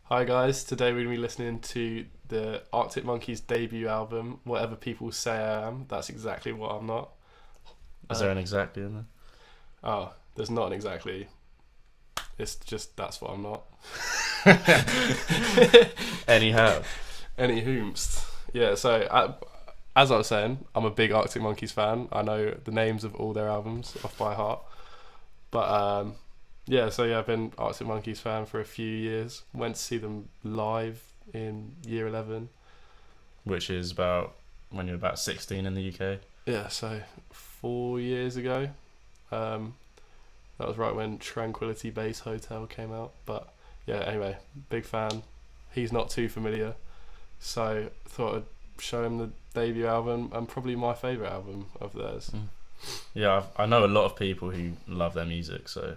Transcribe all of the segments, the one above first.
Hi guys, today we're going to be listening to the Arctic Monkeys debut album, Whatever People Say I Am. That's exactly what I'm not. Is there an exactly in there? Oh, there's not an exactly. It's just that's what I'm not. Anyhow. Any hoomst. Yeah, so as I was saying, I'm a big Arctic Monkeys fan. I know the names of all their albums off by heart. But I've been Arctic Monkeys fan for a few years. Went to see them live in year 11. Which is about when you're about 16 in the UK. Yeah, so 4 years ago. That was right when Tranquility Base Hotel came out. But yeah, anyway, big fan. He's not too familiar, so thought I'd show him the debut album and probably my favourite album of theirs. Yeah, I know a lot of people who love their music, so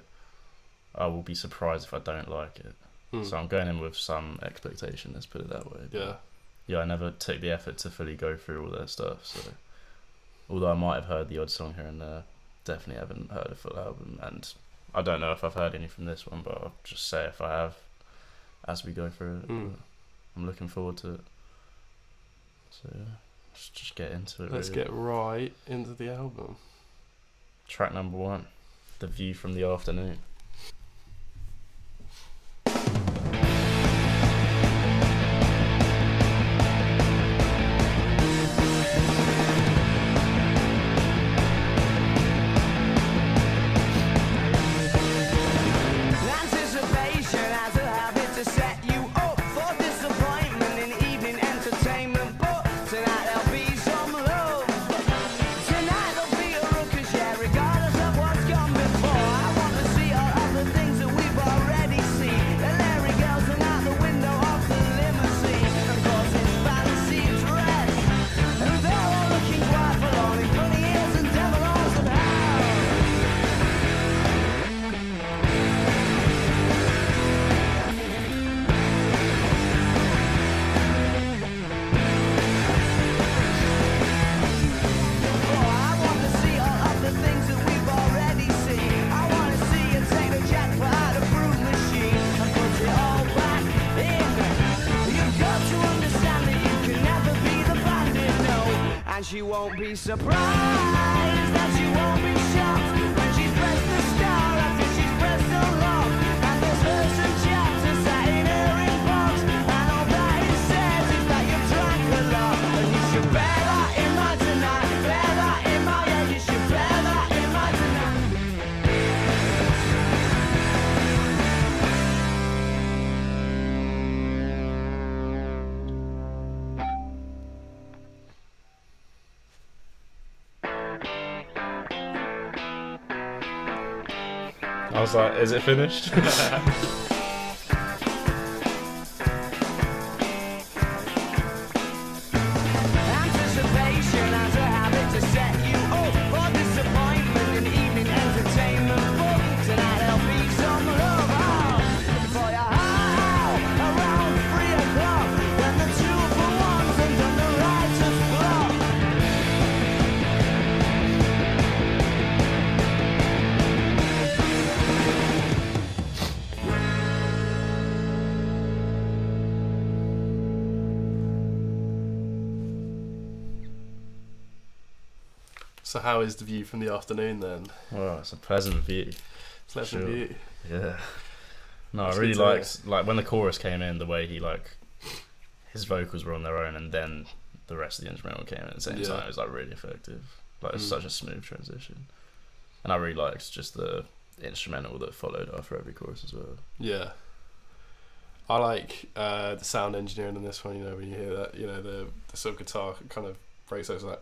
I will be surprised if I don't like it. So I'm going in with some expectation, let's put it that way. Yeah, I never took the effort to fully go through all their stuff, so although I might have heard the odd song here and there, definitely haven't heard a full album, and I don't know if I've heard any from this one, but I'll just say if I have as we go through it. I'm looking forward to it. So yeah, let's just get into it. Let's get right into the album. Track number 1, The View from the Afternoon. She won't be surprised that she won't be shocked when she's pressed the star after she's pressed so long. And there's verse and chapter sat in her inbox, and all that it says is that you've drank a lot. And you should bear that in mind tonight, bear that in mind, yeah, you should bear that in mind tonight. I was like, is it finished? Anticipation as a habit to set you up for disappointment in evening entertainment. But tonight there'll be some love out for your heart around 3 o'clock when the 2-for-1's under the writer's block. So how is The View from the Afternoon then? Well, it's a pleasant view. Pleasant Sure. view. Yeah. No, That's I really good to liked like when the chorus came in, the way he his vocals were on their own, and then the rest of the instrumental came in at the same time. It was like really effective. Like it's such a smooth transition, and I really liked just the instrumental that followed after every chorus as well. Yeah. I like the sound engineering in this one. You know, when you hear that, you know, the sort of guitar kind of breaks out. It's like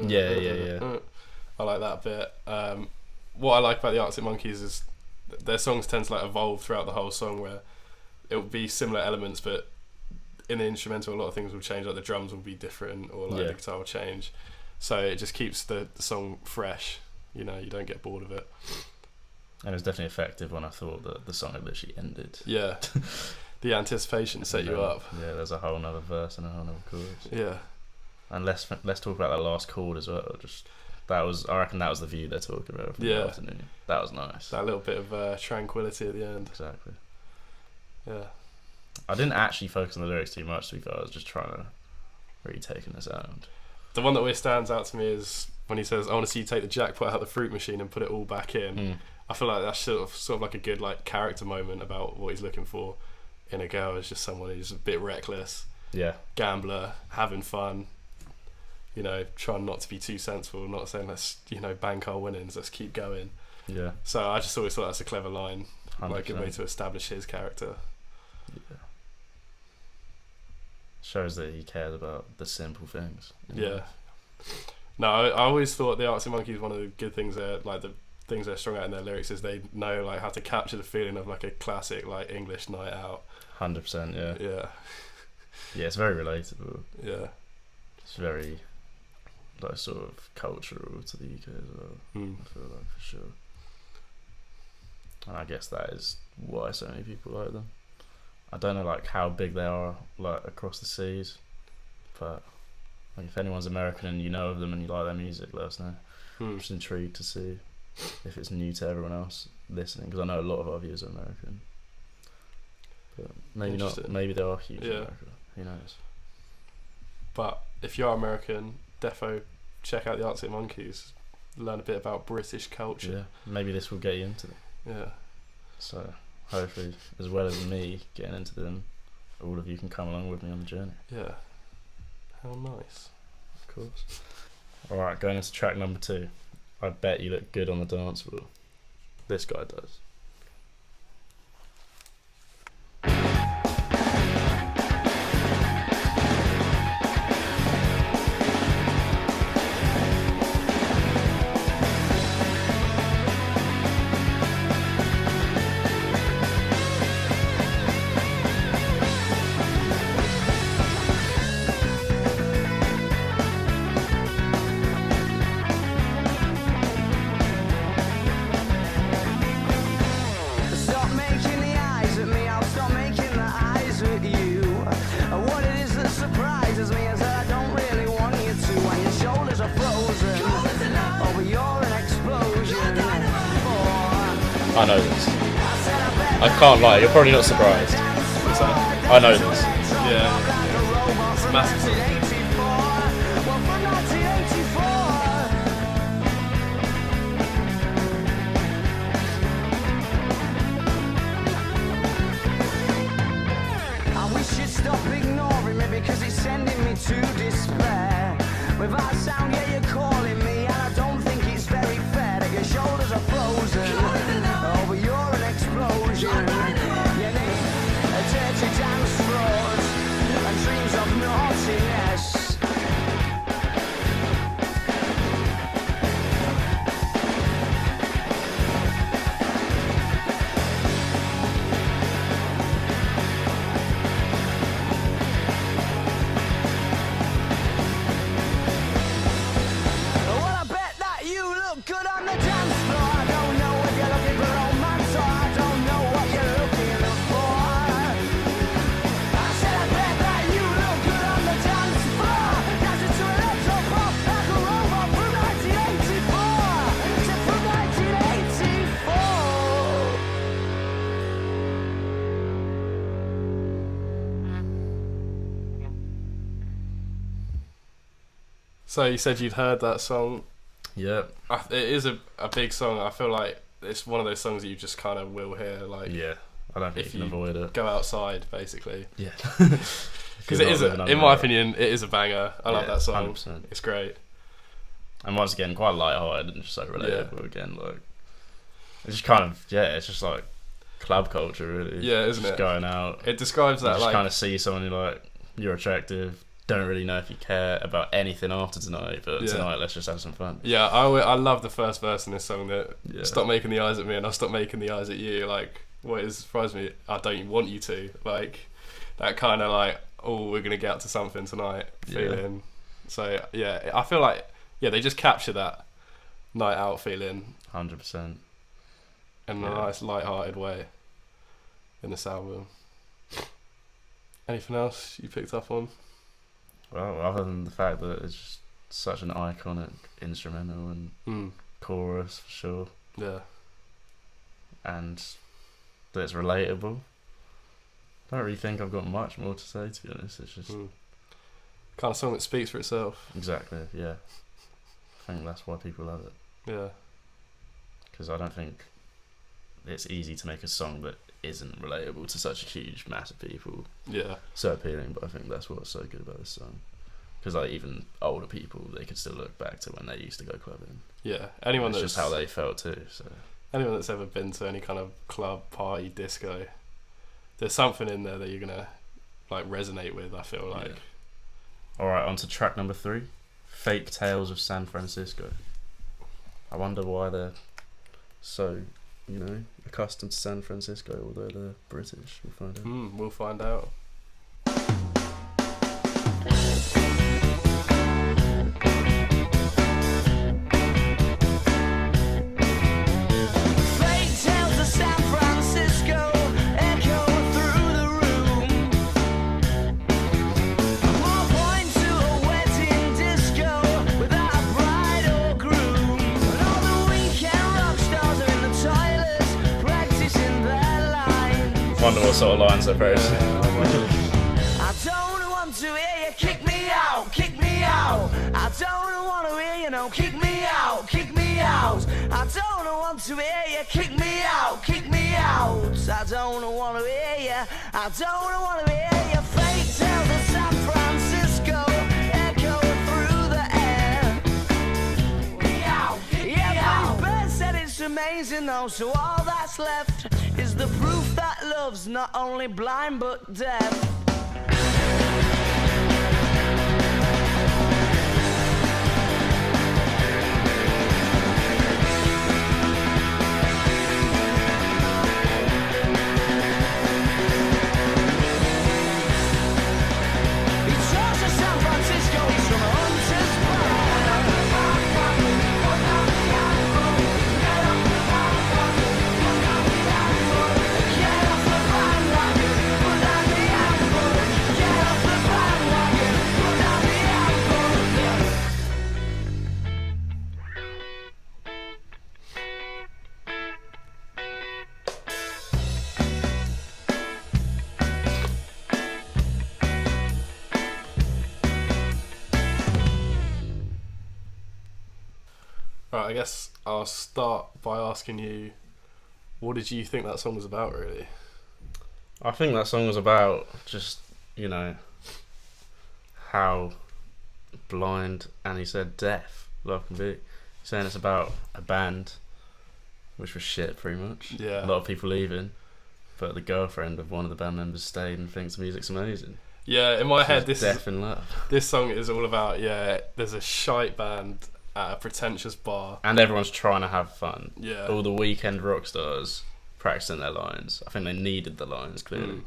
Yeah. I like that bit. What I like about the Arctic Monkeys is their songs tend to like evolve throughout the whole song, where it will be similar elements, but in the instrumental, a lot of things will change. Like the drums will be different, or like the guitar will change. So it just keeps the song fresh. You know, you don't get bored of it. And it was definitely effective when I thought that the song had literally ended. Yeah. The anticipation set you up. Yeah, there's a whole nother verse and a whole nother chorus. Yeah. And let's talk about that last chord as well. I reckon that was the view they're talking about from the afternoon. That was nice. That little bit of tranquility at the end. Exactly. Yeah. I didn't actually focus on the lyrics too much, to be fair. I was just trying to really take in the sound. The one that always stands out to me is when he says, "I want to see you take the jackpot out of the fruit machine and put it all back in." I feel like that's sort of like a good like character moment about what he's looking for in a girl. Is just someone who's a bit reckless, gambler, having fun. You know, trying not to be too sensible, not saying let's bank our winnings, let's keep going. Yeah. So I just always thought that's a clever line, 100%. Like a way to establish his character. Yeah. Shows that he cares about the simple things. Yeah. No, I always thought the Arctic Monkeys, one of the good things there, like the things they're strong at in their lyrics, is they know like how to capture the feeling of like a classic like English night out. 100%, yeah. Yeah. Yeah, it's very relatable. Yeah. It's very like sort of cultural to the UK as well. I feel like, for sure. And I guess that is why so many people like them. I don't know like how big they are like across the seas, but like if anyone's American and you know of them and you like their music, let us know. I'm just intrigued to see if it's new to everyone else listening, because I know a lot of our viewers are American, but maybe not. Maybe they are huge in America. Who knows? But if you're American, defo check out the Arctic Monkeys, learn a bit about British culture. Yeah, maybe this will get you into them. Yeah. So hopefully, as well as me getting into them, all of you can come along with me on the journey. Yeah. How nice. Of course. Alright, going into track number 2. I bet you look good on the dance floor. This guy does. I know this. I can't lie, you're probably not surprised. What's that? I know this. Yeah. It's a massive song. And we should stop ignoring me because it's sending me to despair. Without sound, yeah, you're calling me, and I don't think it's very fair that your shoulders are frozen. Oh, but you're an explosion. You need a dirty dance floors and dreams of naughtiness. Well, I bet that you look good on the dance floor. I don't know if you're looking for romance or I don't know what you're looking for. I said I bet that you look good on the dance floor. Dancing to electro pop like a robot from 1984. Said from 1984. So you said you'd heard that song. Yep. It is a big song. I feel like it's one of those songs that you just kind of will hear. Like, Yeah. I don't think if you can avoid it. go outside, basically. Yeah. Because it is, in my opinion, it is a banger. I love that song. 100%. It's great. And once again, quite light-hearted and just so relatable again. Like, it's just kind of, it's just like club culture, really. Yeah, isn't just it? Going out. It describes that, You just like, kind of see someone you're like, you're attractive, don't really know if you care about anything after tonight, but tonight let's just have some fun. Yeah, I love the first verse in this song that stop making the eyes at me and I'll stop making the eyes at you. Like, what has surprised me, I don't want you to. Like, that kind of like, oh, we're going to get up to something tonight feeling. So, yeah, I feel like, they just capture that night out feeling. 100%. In a nice, light-hearted way in this album. Anything else you picked up on? Well, other than the fact that it's just such an iconic instrumental and chorus for sure. Yeah. And that it's relatable. I don't really think I've got much more to say, to be honest. It's just kind of song that speaks for itself. Exactly, yeah. I think that's why people love it. Yeah. Because I don't think it's easy to make a song that isn't relatable to such a huge mass of people. Yeah. So appealing, but I think that's what's so good about this song. Because like even older people, they could still look back to when they used to go clubbing. Yeah. Anyone that's just how they felt too. So anyone that's ever been to any kind of club, party, disco, there's something in there that you're gonna like resonate with. I feel like. Yeah. All right, on to track number 3, "Fake Tales of San Francisco." I wonder why they're so, accustomed to San Francisco, although they're British. We'll find out. We'll find out. Wonder what sort of lines they're praising. I don't want to hear you kick me out, kick me out. I don't want to hear you no kick me out, kick me out. I don't want to hear you kick me out, kick me out. I don't want to hear you, I don't want to hear you. Fake tales of San Francisco echo through the air. Yeah, but Bird said it's amazing though, so all that's left is the proof that love's not only blind but deaf. He talks of San Francisco, he's from a hunter's Right, I guess I'll start by asking you, what did you think that song was about, really? I think that song was about just, how blind, and he said deaf, love can be. He's saying it's about a band, which was shit, pretty much. Yeah. A lot of people leaving, but the girlfriend of one of the band members stayed and thinks the music's amazing. Yeah, in my head, deaf in love. This song is all about, there's a shite band at a pretentious bar. And everyone's trying to have fun. Yeah. All the weekend rock stars practicing their lines. I think they needed the lines, clearly.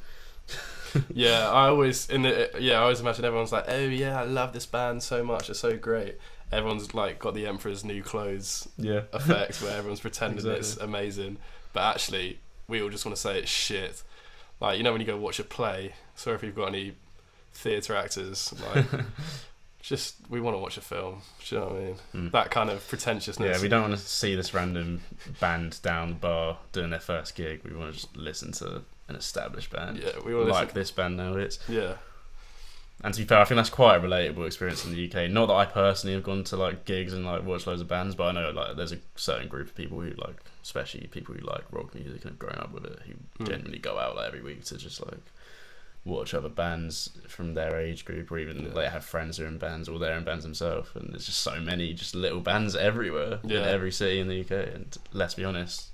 Yeah, I always imagine everyone's like, oh yeah, I love this band so much, it's so great. Everyone's like got the Emperor's New Clothes effect where everyone's pretending it's amazing, but actually we all just want to say it's shit. Like, when you go watch a play, sorry if you've got any theatre actors, like just we want to watch a film. Do you know what I mean? That kind of pretentiousness. Yeah, we don't want to see this random band down the bar doing their first gig. We want to just listen to an established band. Yeah, we want to like this band now. Yeah. And to be fair, I think that's quite a relatable experience in the UK. Not that I personally have gone to like gigs and like watched loads of bands, but I know like there's a certain group of people who like, especially people who like rock music and have grown up with it, who genuinely go out like every week to just like watch other bands from their age group, or even they have friends who are in bands or they're in bands themselves. And there's just so many just little bands everywhere in every city in the UK. And let's be honest,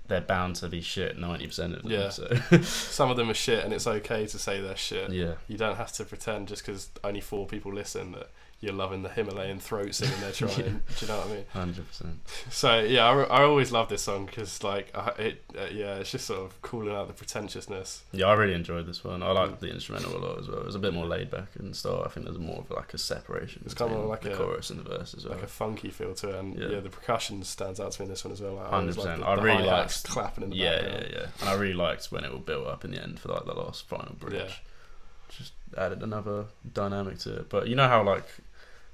they're bound to be shit 90% of them. Yeah. So. Some of them are shit, and it's okay to say they're shit. Yeah. You don't have to pretend just because only 4 people listen that you're loving the Himalayan throat singing they're trying. Do you know what I mean? 100%. So yeah, I always love this song because like it's just sort of calling out the pretentiousness. Yeah, I really enjoyed this one. I liked the instrumental a lot as well. It was a bit more laid back and stuff. I think there's more of like a separation. It's kind of like the chorus and the verse as well. Like a funky feel to it, and the percussion stands out to me in this one as well. Like, 100%. Like I really liked clapping in the background. Yeah. And I really liked when it will build up in the end for like the last final bridge. Yeah. Just added another dynamic to it. But you know how like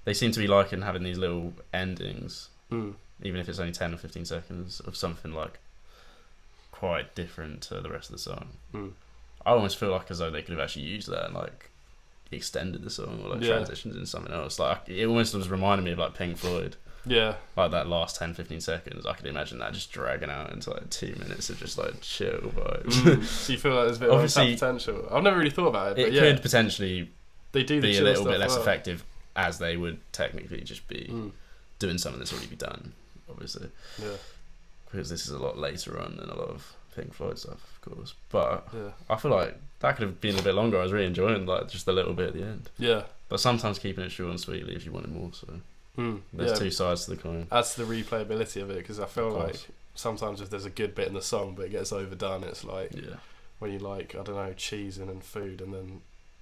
they seem to be liking having these little endings, even if it's only 10 or 15 seconds of something like quite different to the rest of the song. I almost feel like as though they could have actually used that and like extended the song or like transitions into something else. Like it almost was reminding me of like Pink Floyd. Yeah. Like that last 10-15 seconds, I could imagine that just dragging out into like 2 minutes of just like chill vibes. So you feel like there's a bit of untapped potential? I've never really thought about it, but could potentially they do be a little bit less effective as they would technically just be doing something that's already been done, obviously. Yeah. Because this is a lot later on than a lot of Pink Floyd stuff, of course. But I feel like that could have been a bit longer. I was really enjoying like just a little bit at the end. Yeah. But sometimes keeping it short and sweet leaves you wanting more, so... There's two sides to the coin. Adds to the replayability of it, because I feel like sometimes if there's a good bit in the song but it gets overdone, it's like when you like, I don't know, cheese and food, and then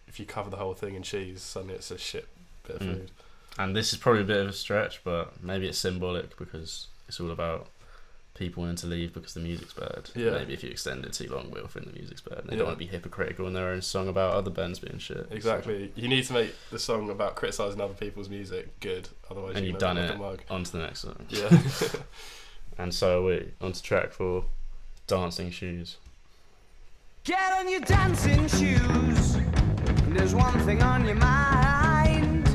if you cover the whole thing in cheese, suddenly it's a shit bit of food. And this is probably a bit of a stretch, but maybe it's symbolic because it's all about people wanting to leave because the music's bad. Maybe if you extend it too long, we'll think the music's bad. And they don't want to be hypocritical in their own song about other bands being shit. Exactly. So. You need to make the song about criticising other people's music good, otherwise and you've done it. On to the next song. Yeah. And so are we. On to track 4, Dancing Shoes. Get on your dancing shoes. There's one thing on your mind.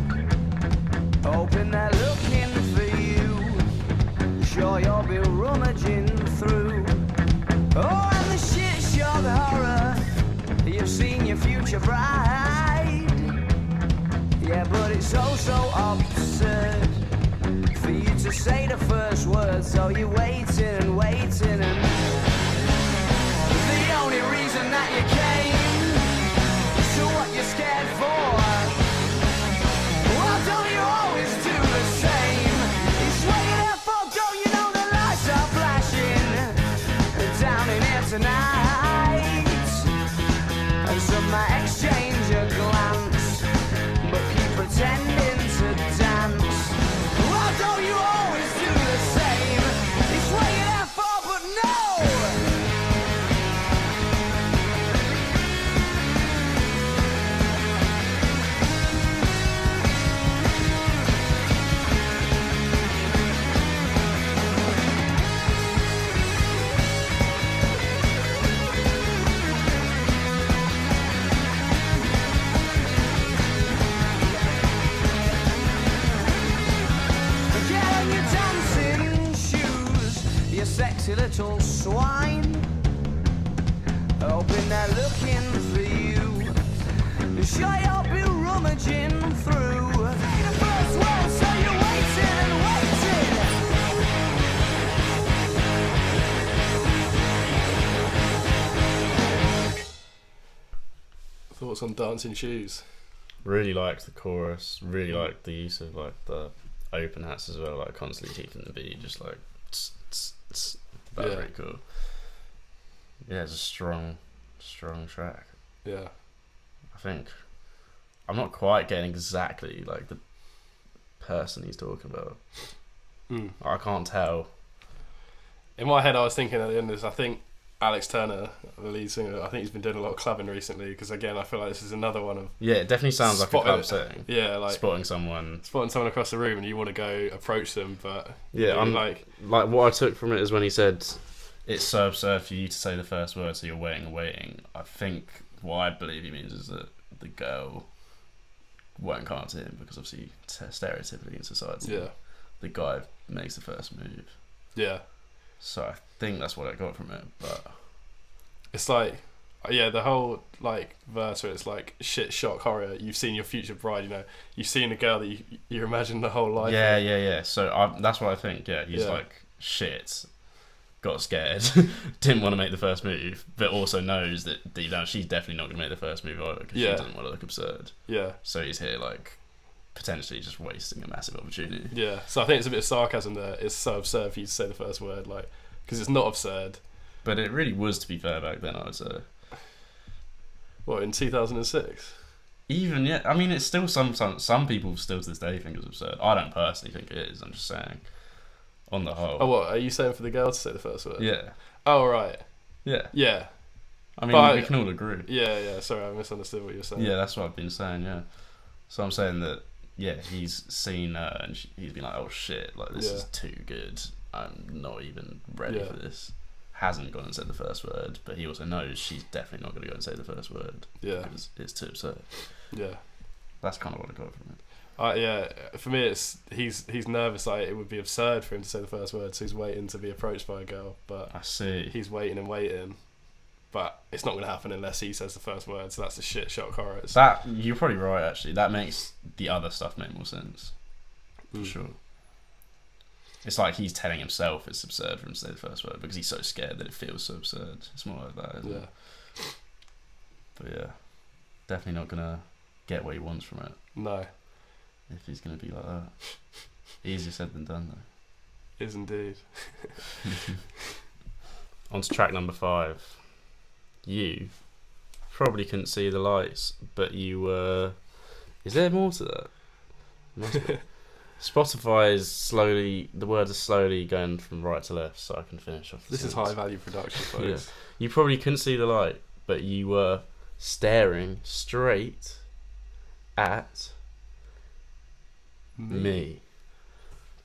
Hoping they're looking for you. Sure you'll be rummaging through. Oh, and the shit show, the horror. You've seen your future bride. Yeah, but it's so absurd for you to say the first word. So you're waiting and waiting, and the only reason that you came to what you're scared for. Well, don't you always do the same? It's what you're there for, don't you know the lights are flashing down in here tonight? And some might exchange a glance, but keep pretending to dance. Well, don't you always do the same? It's what you're there for, but no! Sexy little swine, hoping they're looking for you. Sure you'll be rummaging through. Say the first word, so you're waiting and waiting. Thoughts on Dancing Shoes? Really liked the chorus. Really liked the use of like the open hats as well, like constantly keeping the beat just like. That was pretty cool. Yeah, it's a strong track. Yeah. I think I'm not quite getting exactly like the person he's talking about. I can't tell. In my head, I was thinking at the end of this, I think Alex Turner, the lead singer, I think he's been doing a lot of clubbing recently, because again, I feel like this is another one of... Yeah, it definitely sounds like a club setting. Yeah, like... Spotting someone across the room and you want to go approach them, but... Yeah, I'm like what I took from it is when he said, it's so absurd for you to say the first word, so you're waiting. I think what I believe he means is that the girl won't come up to him, because obviously stereotypically in society, the guy makes the first move. Yeah. So I think that's what I got from it, but it's like, the whole like verse where it's like shit, shock, horror. You've seen your future bride, you know. You've seen a girl that you imagine the whole life. Yeah. So that's what I think. Yeah, he's like shit, got scared, didn't want to make the first move, but also knows that deep down she's definitely not going to make the first move either, because she doesn't want to look absurd. Yeah. So he's here like potentially just wasting a massive opportunity. Yeah, so I think it's a bit of sarcasm there. It's so absurd for you to say the first word, like, because it's not absurd. But it really was, to be fair, back then, I would say. What, in 2006? Even, yeah, I mean, it's still some people still to this day think it's absurd. I don't personally think it is, I'm just saying, on the whole. Oh, what, are you saying for the girl to say the first word? Yeah. Oh, right. Yeah. Yeah. I mean, we can all agree. Yeah, sorry, I misunderstood what you were saying. Yeah, that's what I've been saying, yeah. So I'm saying that, yeah, he's seen her and he's been like, oh shit, like this is too good. I'm not even ready for this. hasn't gone and said the first word, but he also knows she's definitely not going to go and say the first word. Yeah. Because it's too absurd. Yeah. That's kind of what I got from it. Yeah, for me, it's he's nervous. Like, it would be absurd for him to say the first word, so he's waiting to be approached by a girl. But I see. He's waiting and waiting, but it's not going to happen unless he says the first word. So that's a shit shock horror. That you're probably right. Actually, that makes the other stuff make more sense. For sure. It's like he's telling himself it's absurd for him to say the first word because he's so scared that it feels so absurd. It's more like that, isn't it? But yeah, definitely not gonna get what he wants from it. No. If he's going to be like that. Easier said than done, though. Is indeed. On to track number 5. You probably couldn't see the lights, but you were... Is there more to that? Must be. Spotify is slowly... The words are slowly going from right to left, so I can finish off the This is high-value production, folks. Yeah. You probably couldn't see the light, but you were staring straight at... Me.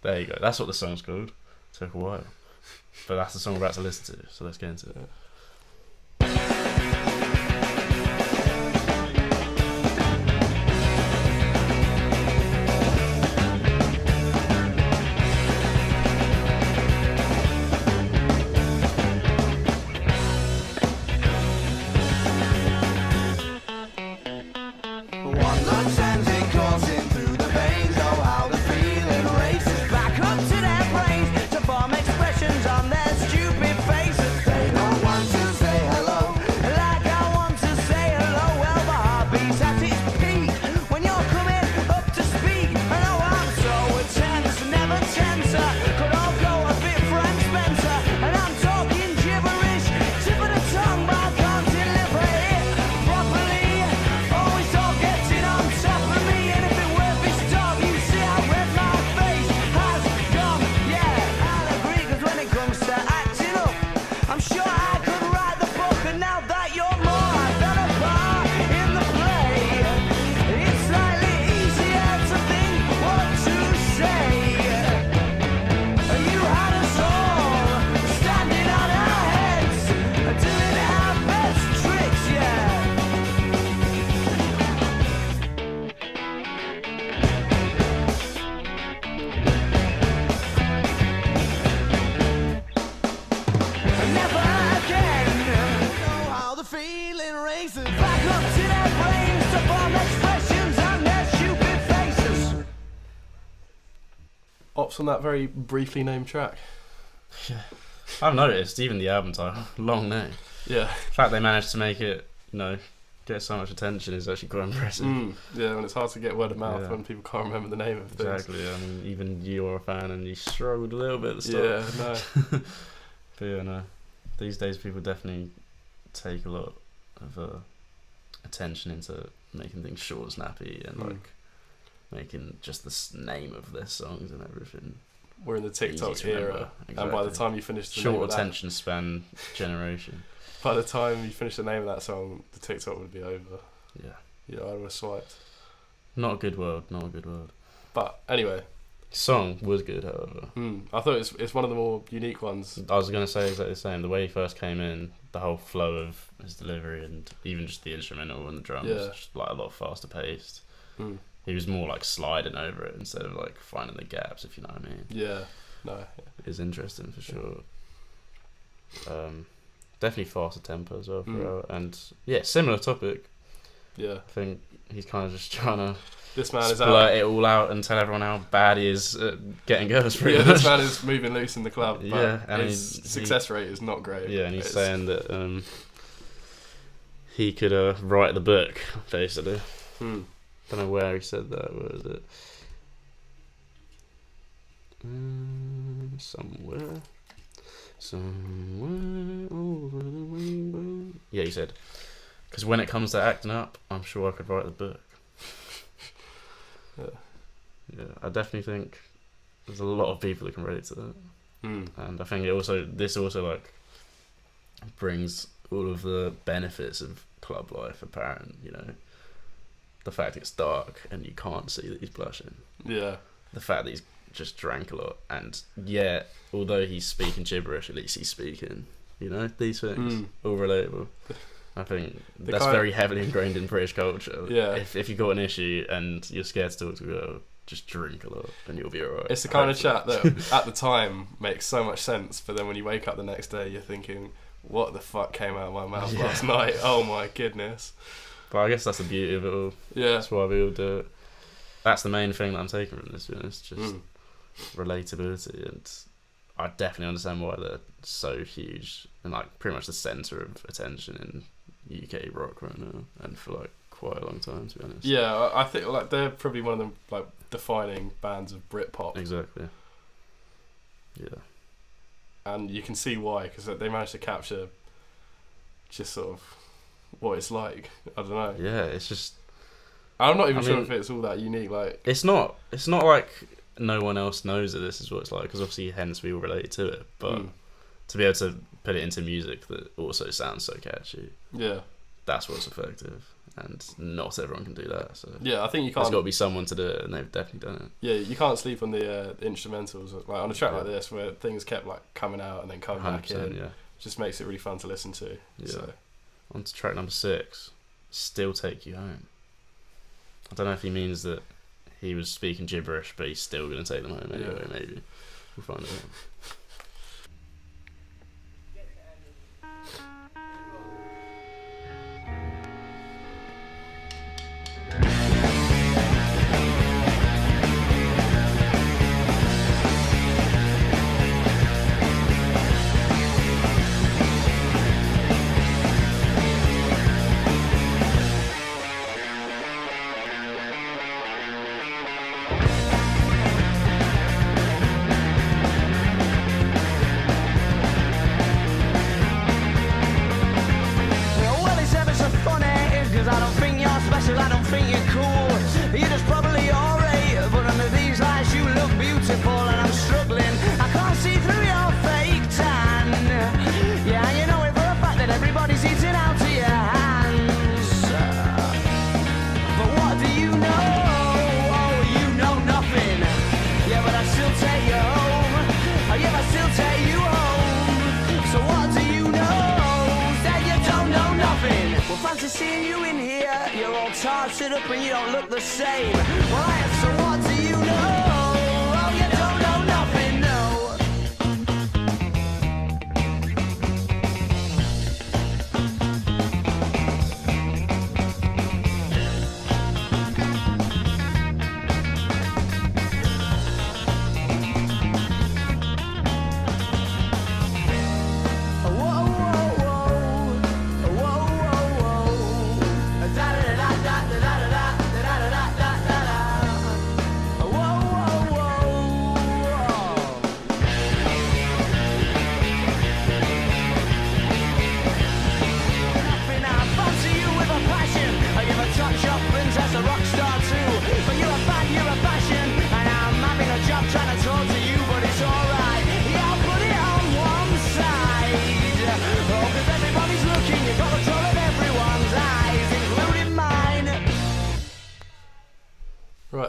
There you go. That's what the song's called. Took a while. But that's the song we're about to listen to, so let's get into it. Ops on that very briefly named track. Yeah, I've noticed even the album title, long name. Yeah. The fact they managed to make it, get so much attention is actually quite impressive. Yeah, and it's hard to get word of mouth when people can't remember the name of things. Exactly. I mean, even you're a fan and you struggled a little bit at the start. Yeah, no. But yeah, no. These days, people definitely take a lot of attention into making things short and snappy and making just the name of their songs and everything. We're in the TikTok era, exactly. And by the time you finish the short name of attention span generation. By the time you finish the name of that song, the TikTok would be over. Yeah, I would have swiped. Not a good world. But anyway, song was good, however. I thought it's one of the more unique ones. I was going to say exactly the same. The way he first came in, the whole flow of his delivery and even just the instrumental and the drums, just like a lot faster paced. He was more like sliding over it instead of like finding the gaps, if you know what I mean. Yeah, no. It's interesting for sure. Definitely faster tempo as well throughout. And yeah, similar topic. Yeah. I think he's kind of just trying to this man is blurt it all out and tell everyone how bad he is at getting girls. This man is moving loose in the club. But and his success rate is not great. Yeah, and he's saying that he could write the book, basically. Don't know where he said that. Where is it? Somewhere over the rainbow. Yeah, he said, because when it comes to acting up, I'm sure I could write the book. Yeah, I definitely think there's a lot of people that can relate to that. And I think this also like brings all of the benefits of club life apparent. The fact it's dark and you can't see that he's blushing. Yeah. The fact that he's just drank a lot, and although he's speaking gibberish, at least he's speaking. You know, these things all relatable. I think that's very heavily ingrained in British culture. Yeah. If you've got an issue and you're scared to talk to a girl, just drink a lot and you'll be alright. It's the kind of chat that at the time makes so much sense, but then when you wake up the next day, you're thinking, what the fuck came out of my mouth last night? Oh my goodness. But I guess that's the beauty of it all. Yeah. That's why we all do it. That's the main thing that I'm taking from this, to be honest. Just relatability, and I definitely understand why they're so huge and like pretty much the centre of attention in UK rock right now, and for like quite a long time, to be honest. Yeah, I think like they're probably one of the like defining bands of Britpop. Exactly. Yeah. And you can see why, because they managed to capture just sort of what it's like. I don't know. Yeah, it's just. I'm not even sure if it's all that unique. Like, it's not like no one else knows that this is what it's like, because obviously, hence we all relate to it. But to be able to put it into music that also sounds so catchy, that's what's effective. And not everyone can do that. So yeah, I think you can't. There's got to be someone to do it, and they've definitely done it. Yeah, you can't sleep on the instrumentals. Like on a track like this, where things kept like coming out and then coming back in. Yeah, just makes it really fun to listen to. Yeah. So. On to track number 6, Still Take You Home. I don't know if he means that he was speaking gibberish, but he's still going to take them home anyway. Maybe we'll find out. Seeing you in here, you're all tarted up and you don't look the same. Right, so what do you know? Oh, you don't know nothing, no.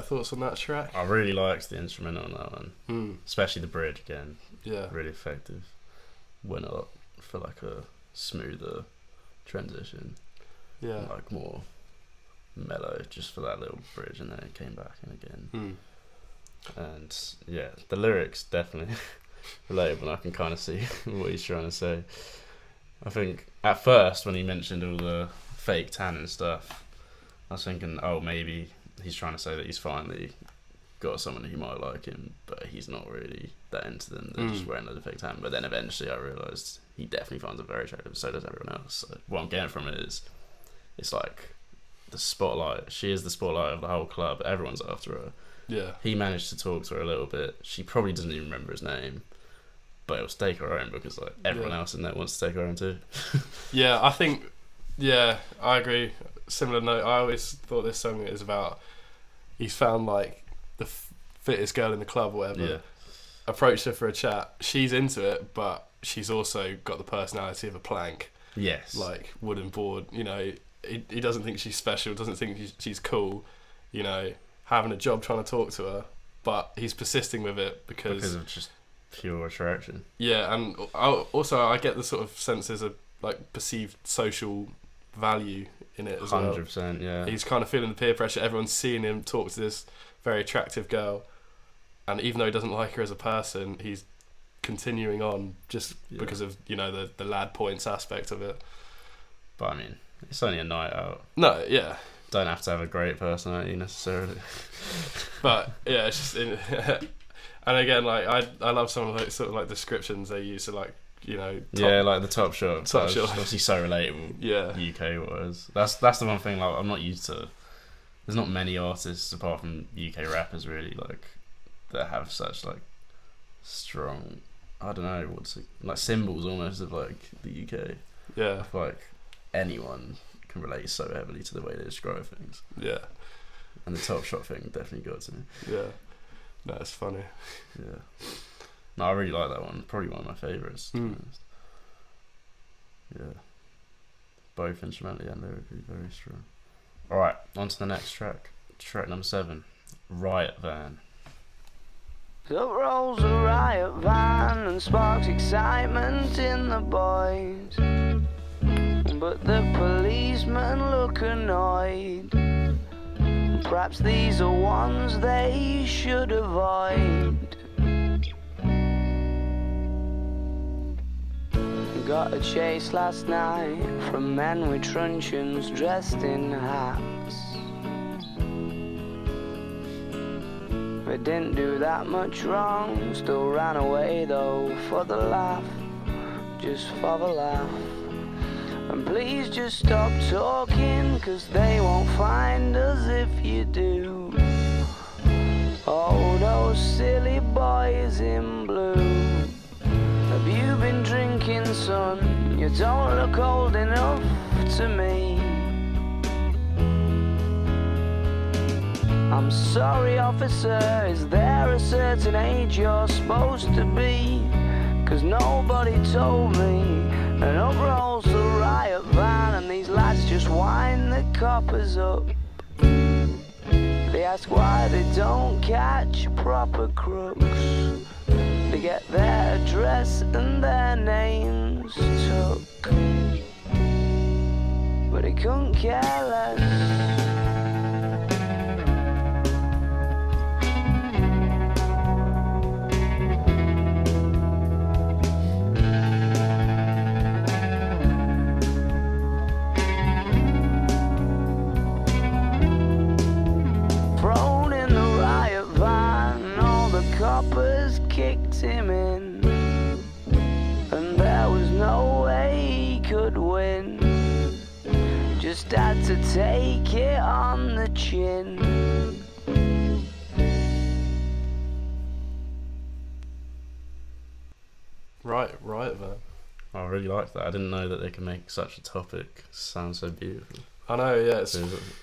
Thoughts on that track? I really liked the instrumental on that one, especially the bridge again. Yeah, really effective. Went up for like a smoother transition. Yeah, like more mellow, just for that little bridge, and then it came back in again. And yeah, the lyrics definitely relatable. I can kind of see what he's trying to say. I think at first when he mentioned all the fake tan and stuff, I was thinking, oh, maybe he's trying to say that he's finally got someone who might like him, but he's not really that into them. They're just wearing the fake tan. But then eventually I realised he definitely finds it very attractive, so does everyone else. So what I'm getting from it is, it's like the spotlight. She is the spotlight of the whole club. Everyone's after her. Yeah. He managed to talk to her a little bit. She probably doesn't even remember his name, but it'll take her home because like everyone else in there wants to take her home too. Yeah, I think. Yeah, I agree. Similar note. I always thought this song is about he's found like the fittest girl in the club or whatever. Yeah. Approached her for a chat. She's into it, but she's also got the personality of a plank. Yes. Like wooden board. You know, he doesn't think she's special. Doesn't think she's cool. You know, having a job trying to talk to her, but he's persisting with it because of just pure attraction. Yeah, and I get the sort of sense there's a like perceived social value in it as 100%, well. yeah. He's kind of feeling the peer pressure. Everyone's seeing him talk to this very attractive girl, and even though he doesn't like her as a person, he's continuing on just because of, you know, the lad points aspect of it. But I mean, it's only a night out. No, yeah. Don't have to have a great personality necessarily. But yeah, it's just and again, like I love some of like sort of like descriptions they use to, like, you know, like the Top Shot. Top Shot, obviously so relatable. Yeah, UK was. That's the one thing, like, I'm not used to. There's not many artists apart from UK rappers really, like, that have such like strong, I don't know, what's it, like symbols almost of like the UK. Yeah, I feel like anyone can relate so heavily to the way they describe things. Yeah, and the Top Shot thing definitely got to me. Yeah, that's funny. Yeah, no, I really like that one. Probably one of my favourites. To be honest. Yeah, both instrumentally and lyrically very strong. All right, on to the next track. Track number 7, Riot Van. Up rolls a riot van and sparks excitement in the boys, but the policemen look annoyed. Perhaps these are ones they should avoid. Got a chase last night from men with truncheons dressed in hats. They didn't do that much wrong, still ran away though for the laugh, just for the laugh. And please just stop talking, 'cause they won't find us if you do. Oh, those silly boys in blue. Have you been drinking, son? You don't look old enough to me. I'm sorry, officer, is there a certain age you're supposed to be? 'Cause nobody told me. And up rolls the riot van and these lads just wind the coppers up. They ask why they don't catch proper crooks. They get their address and their names took, but they couldn't care less. Thrown in the riot van, all the coppers kicked him in, and there was no way he could win. Just had to take it on the chin. Right, man. I really like that. I didn't know that they can make such a topic sound so beautiful. I know, yeah.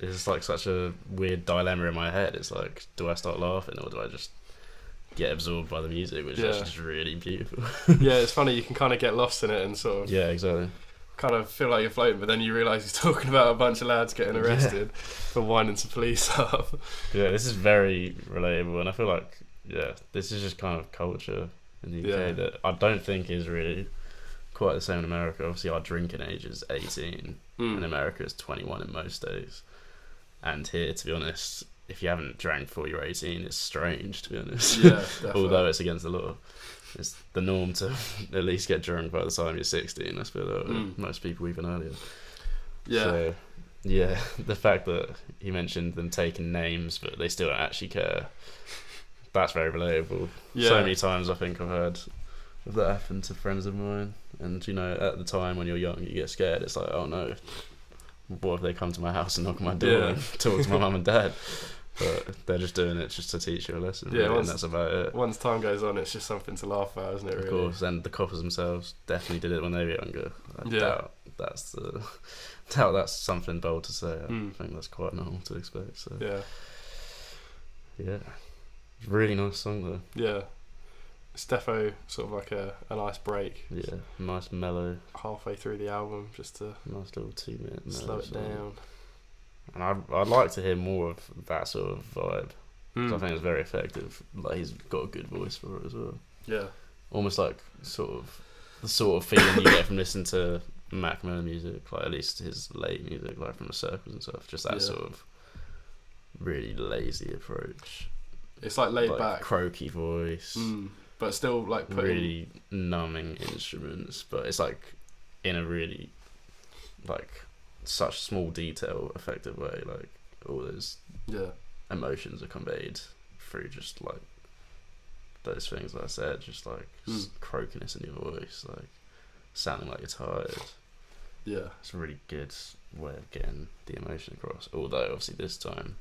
It's like such a weird dilemma in my head. It's like, do I start laughing or do I just get absorbed by the music, which is just really beautiful. Yeah, it's funny, you can kind of get lost in it and sort of... Yeah, exactly. Kind of feel like you're floating, but then you realise he's talking about a bunch of lads getting arrested for winding some police up. Yeah, this is very relatable, and I feel like, this is just kind of culture in the UK that I don't think is really quite the same in America. Obviously, our drinking age is 18. In America, it's 21 in most days. And here, to be honest, if you haven't drank before you're 18, it's strange, to be honest. Yeah, definitely. Although it's against the law. It's the norm to at least get drunk by the time you're 16, I feel like most people even earlier. Yeah. So, yeah, the fact that he mentioned them taking names, but they still don't actually care, that's very relatable. Yeah. So many times I think I've heard of that happen to friends of mine. And, you know, at the time when you're young, you get scared. It's like, oh no, what if they come to my house and knock on my door and talk to my mum and dad? But they're just doing it just to teach you a lesson. Yeah, really, and that's about it. Once time goes on, it's just something to laugh at, isn't it? Really? Of course, and the coppers themselves definitely did it when they were younger. I doubt that's something bold to say. I think that's quite normal to expect. So yeah, really nice song though. Yeah, it's defo sort of like a nice break. Yeah, nice mellow. Halfway through the album, just to nice little 2-minute slow it down. And I'd like to hear more of that sort of vibe. I think it's very effective. Like, he's got a good voice for it as well. Yeah. almost like the sort of feeling you get from listening to Mac Miller music, like at least his late music, like from the Circles and stuff. Just that sort of really lazy approach. It's like laid back, croaky voice, but still like really numbing instruments. But it's like in a really like such small detail, effective way. Like all those emotions are conveyed through just like those things that I said, just like croakiness in your voice, like sounding like you're tired. Yeah, it's a really good way of getting the emotion across. Although obviously this time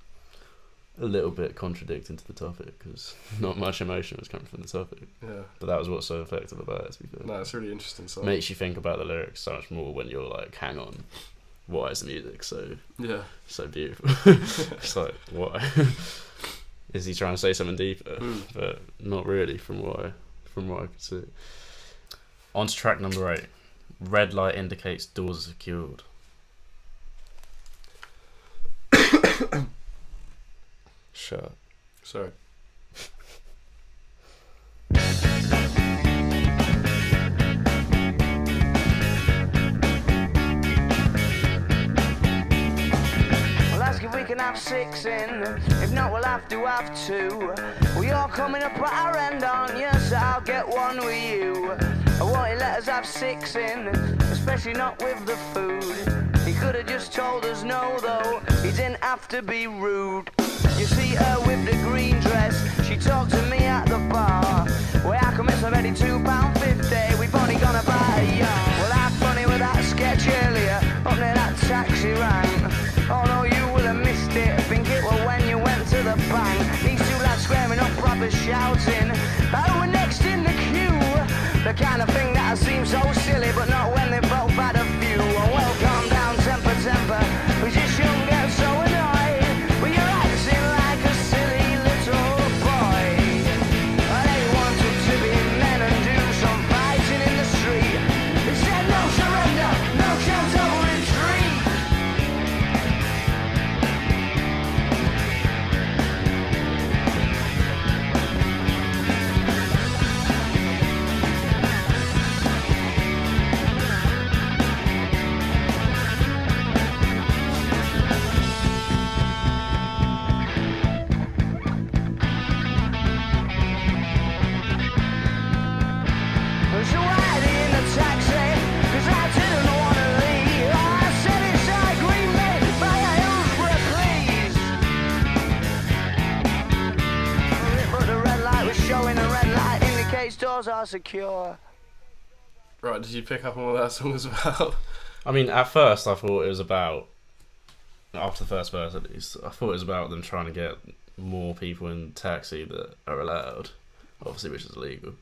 a little bit contradicting to the topic, because not much emotion was coming from the topic. Yeah, but that was what's so effective about it, to be fair. No, it's really interesting song. Makes you think about the lyrics so much more when you're like, hang on, why is the music so beautiful? It's like, why? Is he trying to say something deeper? But not really, from what I could see. On to track number 8. Red light indicates doors are secured. Shut up. Sorry. If we can have 6 in, if not we'll have to have 2. We all coming up at our end, aren't you? So I'll get one with you. I won't let us have 6 in, especially not with the food. He could have just told us no though, he didn't have to be rude. You see her with the green dress, she talked to me at the bar. Well, how come it's already £2.50? We've only gone about a yard. Well, how funny with that sketch earlier, up near that taxi rank. Although you would have missed it, I think it was when you went to the bank. These 2 lads squaring up, proper shouting, oh, we're next in the queue. The kind of thing that seems so silly, but not when they both had a few. Well, calm down, temper, we just shouldn't get so annoyed. But you're acting like a silly little boy. They wanted to be men and do some fighting in the street. They said no surrender, no chance of retreat. Doors are secure. Right, did you pick up on what that song was about? I mean, at first I thought it was about, after the first verse at least, I thought it was about them trying to get more people in taxi that are allowed, obviously, which is illegal.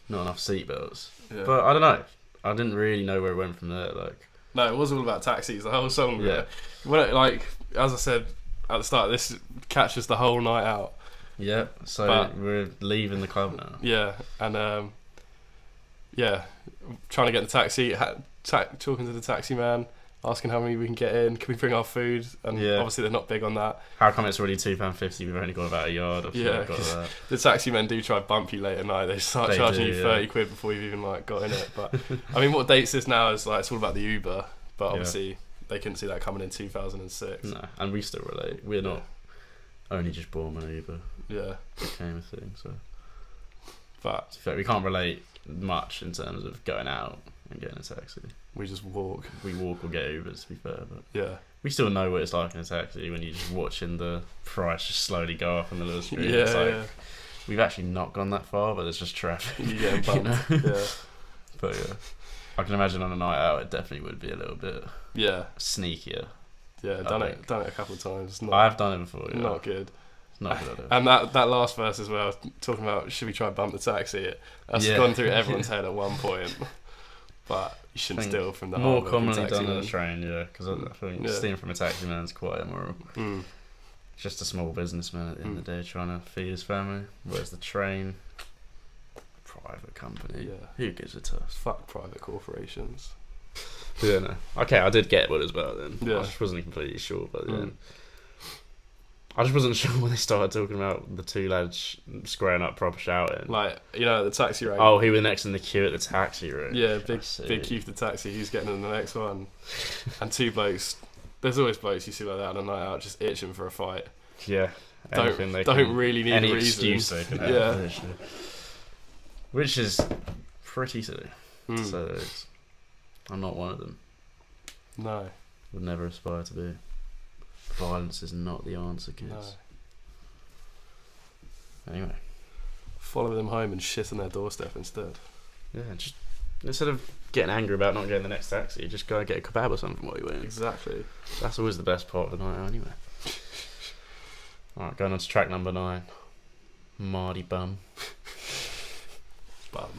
Not enough seatbelts. Yeah. But I don't know. I didn't really know where it went from there. Like, no, it was all about taxis. The whole song. Yeah. Well, like as I said at the start, this catches the whole night out. Yeah, so we're leaving the club now. Yeah, and trying to get the taxi, talking to the taxi man, asking how many we can get in, can we bring our food, and obviously they're not big on that. How come it's already £2.50, we've only got about a yard or something? Yeah, the taxi men do try to bump you late at night, they start charging you 30 quid before you've even like got in it. But I mean, what dates this now is like, it's all about the Uber, but obviously they couldn't see that coming in 2006. No, and we still relate, we're not only just born on Uber. Yeah, became a thing. So, but we can't relate much in terms of going out and getting a taxi. We just walk. We walk or get Ubers, to be fair. But yeah, we still know what it's like in a taxi when you're just watching the price just slowly go up in the middle of the street. It's like, we've actually not gone that far, but there's just traffic. You get bumped. Yeah, but I can imagine on a night out it definitely would be a little bit sneakier. Yeah, done it a couple of times. I have done it before. Yeah. Not good. Not good. And that last verse as well, talking about should we try and bump the taxi? That's gone through everyone's head at one point. But you shouldn't steal from the more commonly done on a train, because I think stealing from a taxi man is quite immoral. Just a small businessman at the end of the day trying to feed his family. Whereas the train, private company. Yeah. Who gives a toss? Fuck private corporations. Yeah, no. Okay, I did get what it was about then. Yeah. I just wasn't completely sure by the end. I just wasn't sure when they started talking about the two lads squaring up, proper shouting. Like, you know, the taxi rank. Oh, he was next in the queue at the taxi room. Yeah, big queue for the taxi. He's getting in the next one. And two blokes. There's always blokes you see like that on a night out just itching for a fight. Yeah. Don't really need any a reason. excuse they can have. Yeah. Literally. Which is pretty silly. So I'm not one of them. No. Would never aspire to be. Violence is not the answer, kids. No. Anyway. Follow them home and shit on their doorstep instead. Yeah, just instead of getting angry about not getting the next taxi, just go and get a kebab or something while you're waiting. Exactly. That's always the best part of the night out anyway. Alright, going on to track number 9. Mardy Bum. Bum.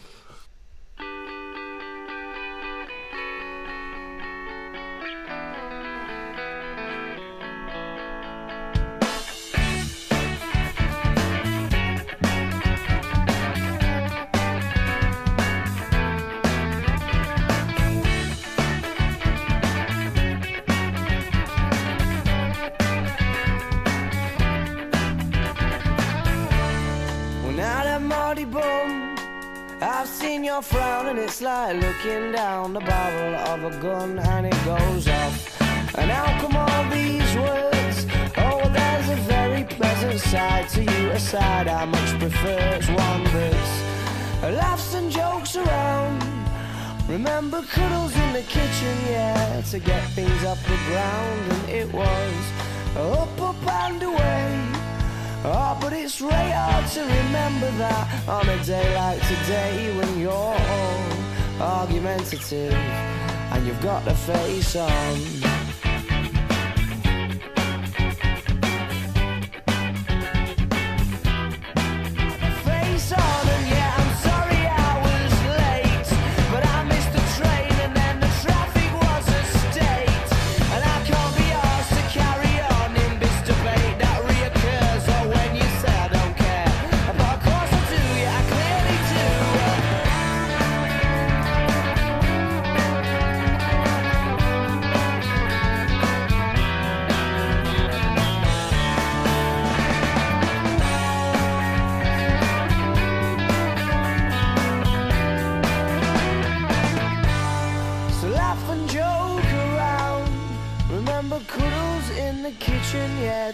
I've seen your frown and it's like looking down the barrel of a gun and it goes off. And how come all these words? Oh, there's a very pleasant side to you, a side I much prefer. It's one that's laughs and jokes around. Remember cuddles in the kitchen, yeah, to get things off the ground. And it was up and away. Oh, but it's really hard to remember that on a day like today when you're all argumentative and you've got the face on.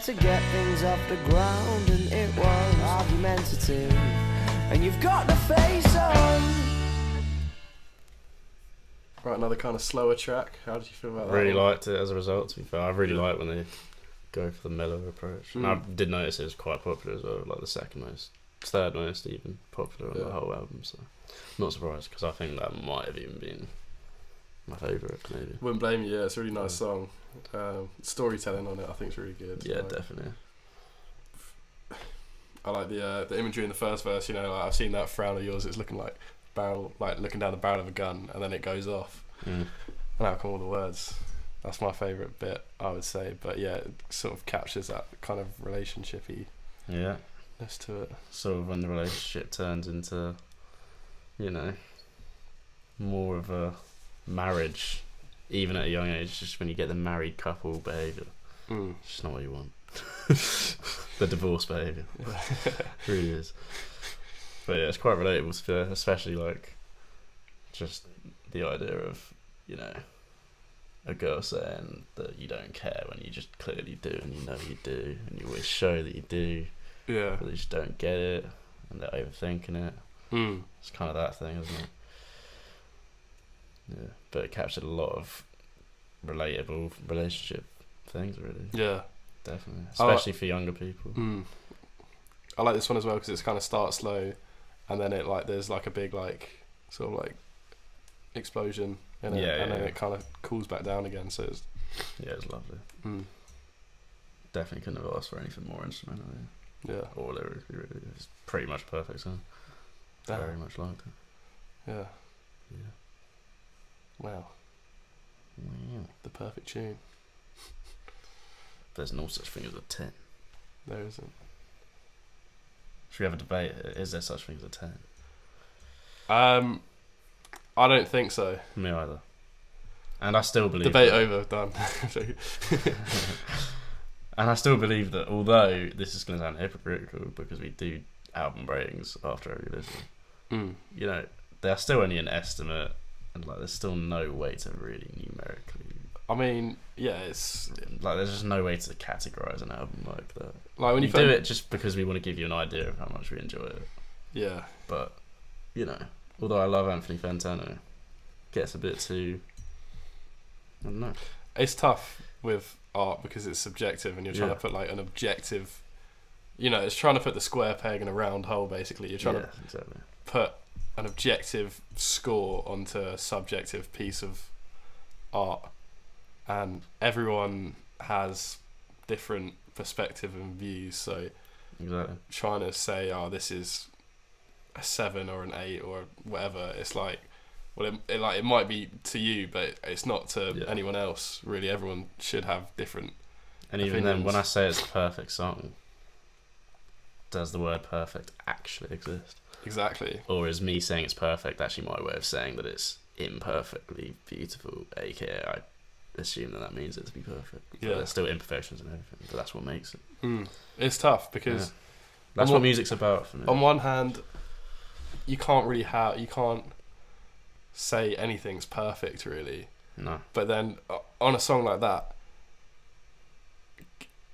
To get things off the ground, and it was argumentative, and you've got the face on. Right, another kind of slower track. How did you feel about that? Really liked it as a result, to be fair. I really like when they go for the mellow approach. And I did notice it was quite popular as well, like the third most even popular on the whole album, so not surprised, because I think that might have even been my favourite, maybe. Wouldn't blame you, yeah, it's a really nice song. Storytelling on it I think is really good. Yeah, definitely. I like the imagery in the first verse, you know, like I've seen that frown of yours, it's looking like barrel, like looking down the barrel of a gun, and then it goes off. And out come all the words. That's my favourite bit, I would say, but yeah, it sort of captures that kind of relationshipy ness to it. Sort of when the relationship turns into, you know, more of a marriage, even at a young age, just when you get the married couple behaviour. It's just not what you want. The divorce behaviour. Really is. But yeah, it's quite relatable to her, especially like just the idea of, you know, a girl saying that you don't care when you just clearly do, and you know you do, and you always show that you do. Yeah. But they just don't get it, and they're overthinking it. It's kind of that thing, isn't it? Yeah, but it captured a lot of relatable relationship things, really. Yeah, definitely, especially for younger people. I like this one as well because it's kind of starts slow, and then it like there's like a big like sort of like explosion in it, and then it kind of cools back down again. So it's it's lovely. Definitely couldn't have asked for anything more instrumental. Yeah, or lyrically, really, it's pretty much perfect song. Very much liked it. Yeah. Yeah. Wow. The perfect tune. There's no such thing as a 10. There isn't. Should we have a debate? Is there such thing as a 10? I don't think so. Me either. And I still believe debate over, done. And I still believe that, although this is going to sound hypocritical because we do album ratings after every listen, you know, they're still only an estimate, and like there's still no way to really numerically. I mean, yeah, it's like there's just no way to categorize an album like that. Like when you do it just because we want to give you an idea of how much we enjoy it. Yeah. But you know, although I love Anthony Fantano, gets a bit too. I don't know. It's tough with art because it's subjective, and you're trying to put like an objective. You know, it's trying to put the square peg in a round hole. Basically, you're trying to put an objective score onto a subjective piece of art, and everyone has different perspective and views. So, trying to say, "Oh, this is a 7 or an 8 or whatever," it's like, well, it might be to you, but it's not to anyone else. Really, everyone should have different. And even then, when I say it's a perfect song, does the word perfect actually exist? Exactly. Or is me saying it's perfect actually my way of saying that it's imperfectly beautiful, aka I assume that means it to be perfect. Yeah. But there's still imperfections and everything, but that's what makes it. It's tough because that's what music's about for me. On one hand, you can't say anything's perfect really. No. But then on a song like that,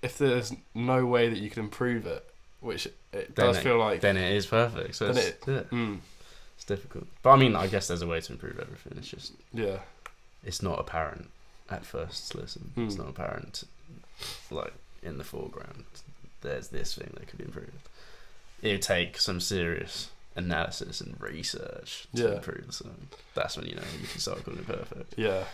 if there's no way that you can improve it, which it does feel like, then it is perfect. So it's difficult. But I mean, I guess there's a way to improve everything. It's just it's not apparent at first listen. It's not apparent like in the foreground. There's this thing that could be improved. It would take some serious analysis and research to improve the song. That's when you know you can start calling it perfect. Yeah.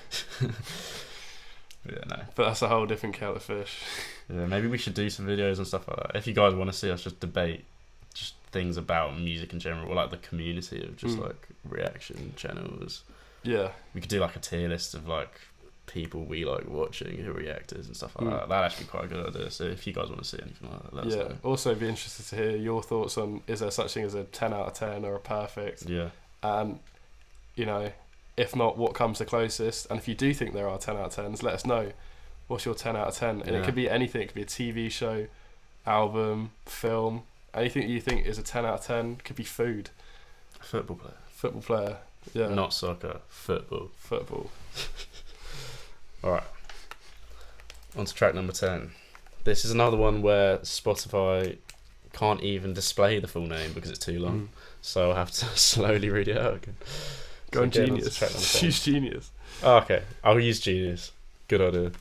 Yeah, no. But that's a whole different kettle of fish. Yeah, maybe we should do some videos and stuff like that. If you guys want to see us just debate just things about music in general, or like the community of just like reaction channels. Yeah. We could do like a tier list of like people we like watching who are reactors and stuff like that. That'd actually be quite a good idea. So if you guys want to see anything like that, let us know. Also be interested to hear your thoughts on, is there such thing as a 10 out of 10 or a perfect? Yeah. And, you know, if not, what comes the closest? And if you do think there are 10 out of 10s, let us know. What's your 10 out of 10? And it could be anything. It could be a TV show, album, film. Anything that you think is a 10 out of 10. Could be food. Football player. Yeah. Not soccer. Football. Alright. On to track number 10. This is another one where Spotify can't even display the full name because it's too long. So I'll have to slowly read it out again. Go on Genius. Use Genius. Oh, okay. I'll use Genius. Good idea.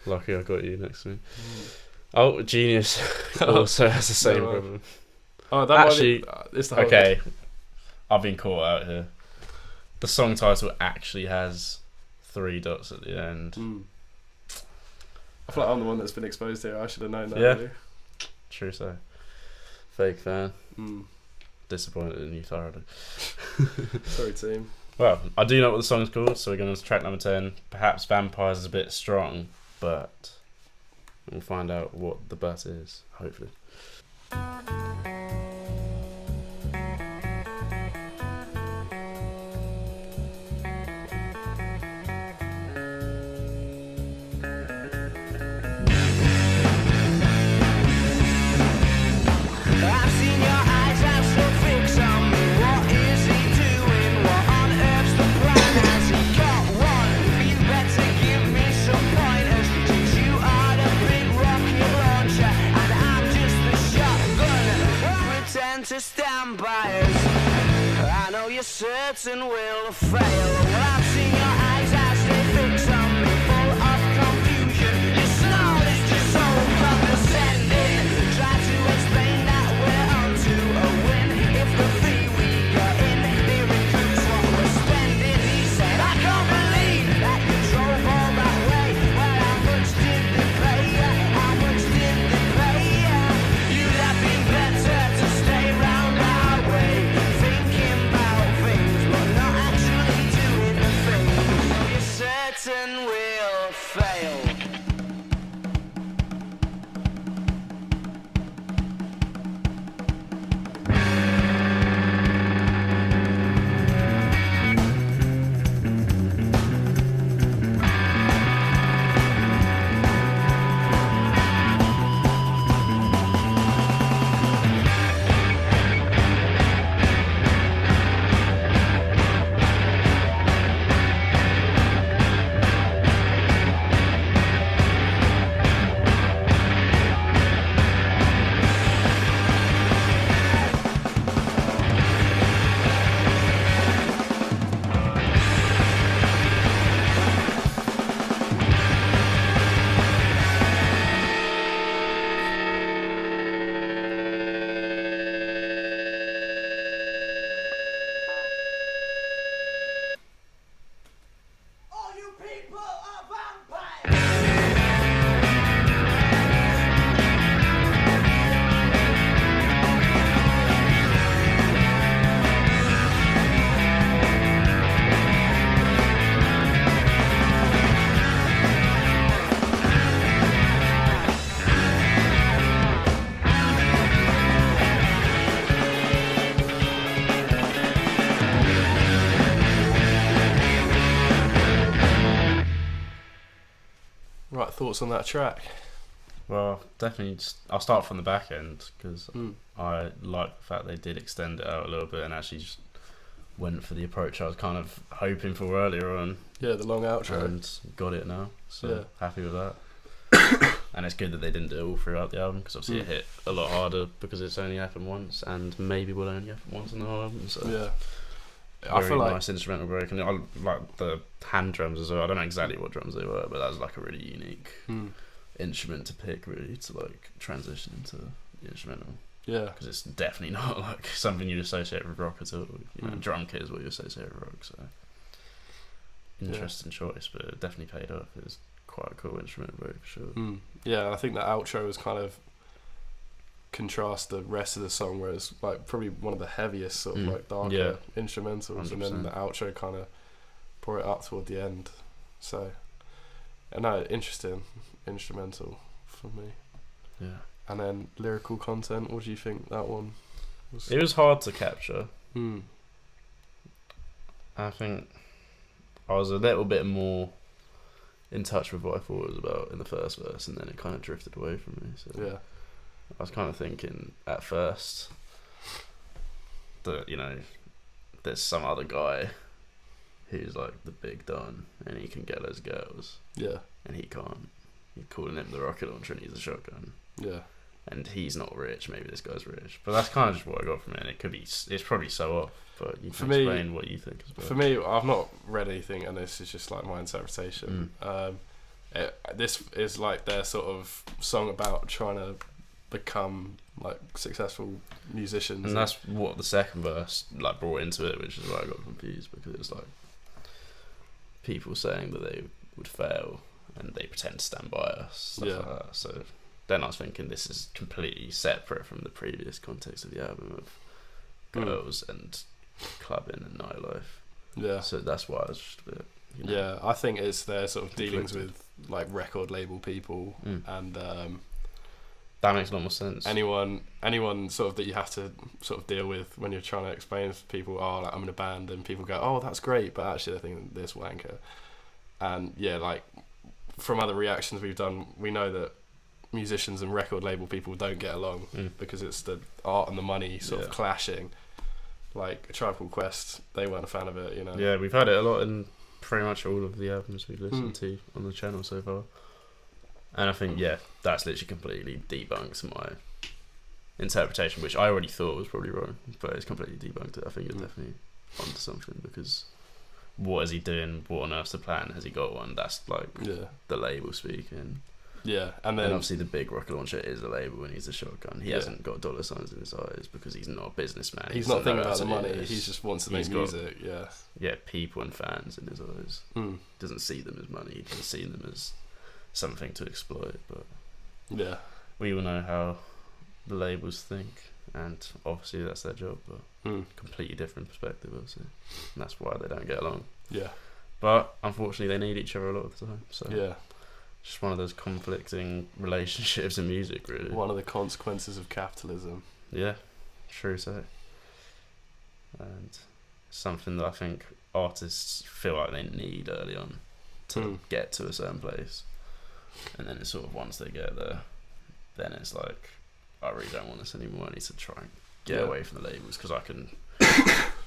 Lucky I got you next to me. Oh, Genius also has the same problem. Oh, that actually, it's the whole okay. I've been caught out here. The song title actually has 3 dots at the end. I feel like I'm the one that's been exposed here. I should have known that. Yeah. Really. True so. Fake fan. Disappointed in you thoroughly. Sorry, team. Well, I do know what the song's called, so we're going to track number 10. Perhaps Vampires is a bit strong, but we'll find out what the but is, hopefully. To stand by us, I know you're certain we'll fail. Well, I've seen your eyes as they fix on me, full of confusion. Your snarl is just so condescending. Try to explain that we're on to a win. If the fee we got in here includes what we're spending, he said, I can't believe that you drove all that way. Well, how much did they pay? How much did they pay? You'd have been better to stay round our way, thinking about things but not actually doing the thing. thoughts on that track? Well, definitely. I'll start from the back end because I like the fact they did extend it out a little bit and actually just went for the approach I was kind of hoping for earlier on. Yeah, the long outro. And got it now, so happy with that. And it's good that they didn't do it all throughout the album because obviously it hit a lot harder because it's only happened once and maybe will only happen once in the whole album. So I feel like nice instrumental break, and I like the hand drums as well. I don't know exactly what drums they were, but that was like a really unique instrument to pick, really, to like transition into the instrumental. Yeah, because it's definitely not like something you'd associate with rock at all. You know, drum kit is what you associate with rock. So interesting choice, but it definitely paid off. It was quite a cool instrumental break for sure. Yeah, I think the outro was kind of contrast the rest of the song, where it's like probably one of the heaviest sort of like darker instrumentals, 100%. And then the outro kind of brought it up toward the end. So, no, interesting instrumental for me. Yeah. And then lyrical content, what do you think that one was? It was hard to capture. I think I was a little bit more in touch with what I thought it was about in the first verse, and then it kind of drifted away from me. So yeah, I was kind of thinking at first that, you know, there's some other guy who's like the big don and he can get those girls. Yeah. And he can't. You're calling him the rocket launcher and he's a shotgun. Yeah. And he's not rich. Maybe this guy's rich. But that's kind of just what I got from it. And it could be. It's probably so off. But you can explain what you think as well. For me, I've not read anything, and this is just like my interpretation. This is like their sort of song about trying to become like successful musicians. And that's what the second verse like brought into it, which is why I got confused, because it's like people saying that they would fail and they pretend to stand by us. Stuff like that. So then I was thinking this is completely separate from the previous context of the album of girls and clubbing and nightlife. Yeah. So that's why I was just a bit. You know, yeah, I think it's their sort of dealings with like record label people and that makes a lot more sense. Anyone sort of that you have to sort of deal with when you're trying to explain to people, oh, like, I'm in a band, and people go, oh, that's great, but actually I think this wanker. And yeah, like from other reactions we've done, we know that musicians and record label people don't get along because it's the art and the money sort of clashing. Like a Tribe Called Quest, they weren't a fan of it, you know. Yeah, we've had it a lot in pretty much all of the albums we've listened to on the channel so far. And I think, that's literally completely debunks my interpretation, which I already thought was probably wrong, but it's completely debunked it. I think you're definitely onto something, because what is he doing? What on earth's the plan? Has he got one? That's like the label speaking. Yeah, and obviously the big rocket launcher is a label and he's a shotgun. He hasn't got dollar signs in his eyes because he's not a businessman. He's not thinking about the money. He just wants to make music. Yeah, people and fans in his eyes. Doesn't see them as money. He doesn't see them as something to exploit. But we all know how the labels think, and obviously that's their job. But completely different perspective, obviously, and that's why they don't get along. Yeah, but unfortunately they need each other a lot of the time. So just one of those conflicting relationships in music, really. One of the consequences of capitalism. Yeah, true so. And something that I think artists feel like they need early on to get to a certain place. And then it's sort of once they get there, then it's like, I really don't want this anymore. I need to try and get away from the labels, because I can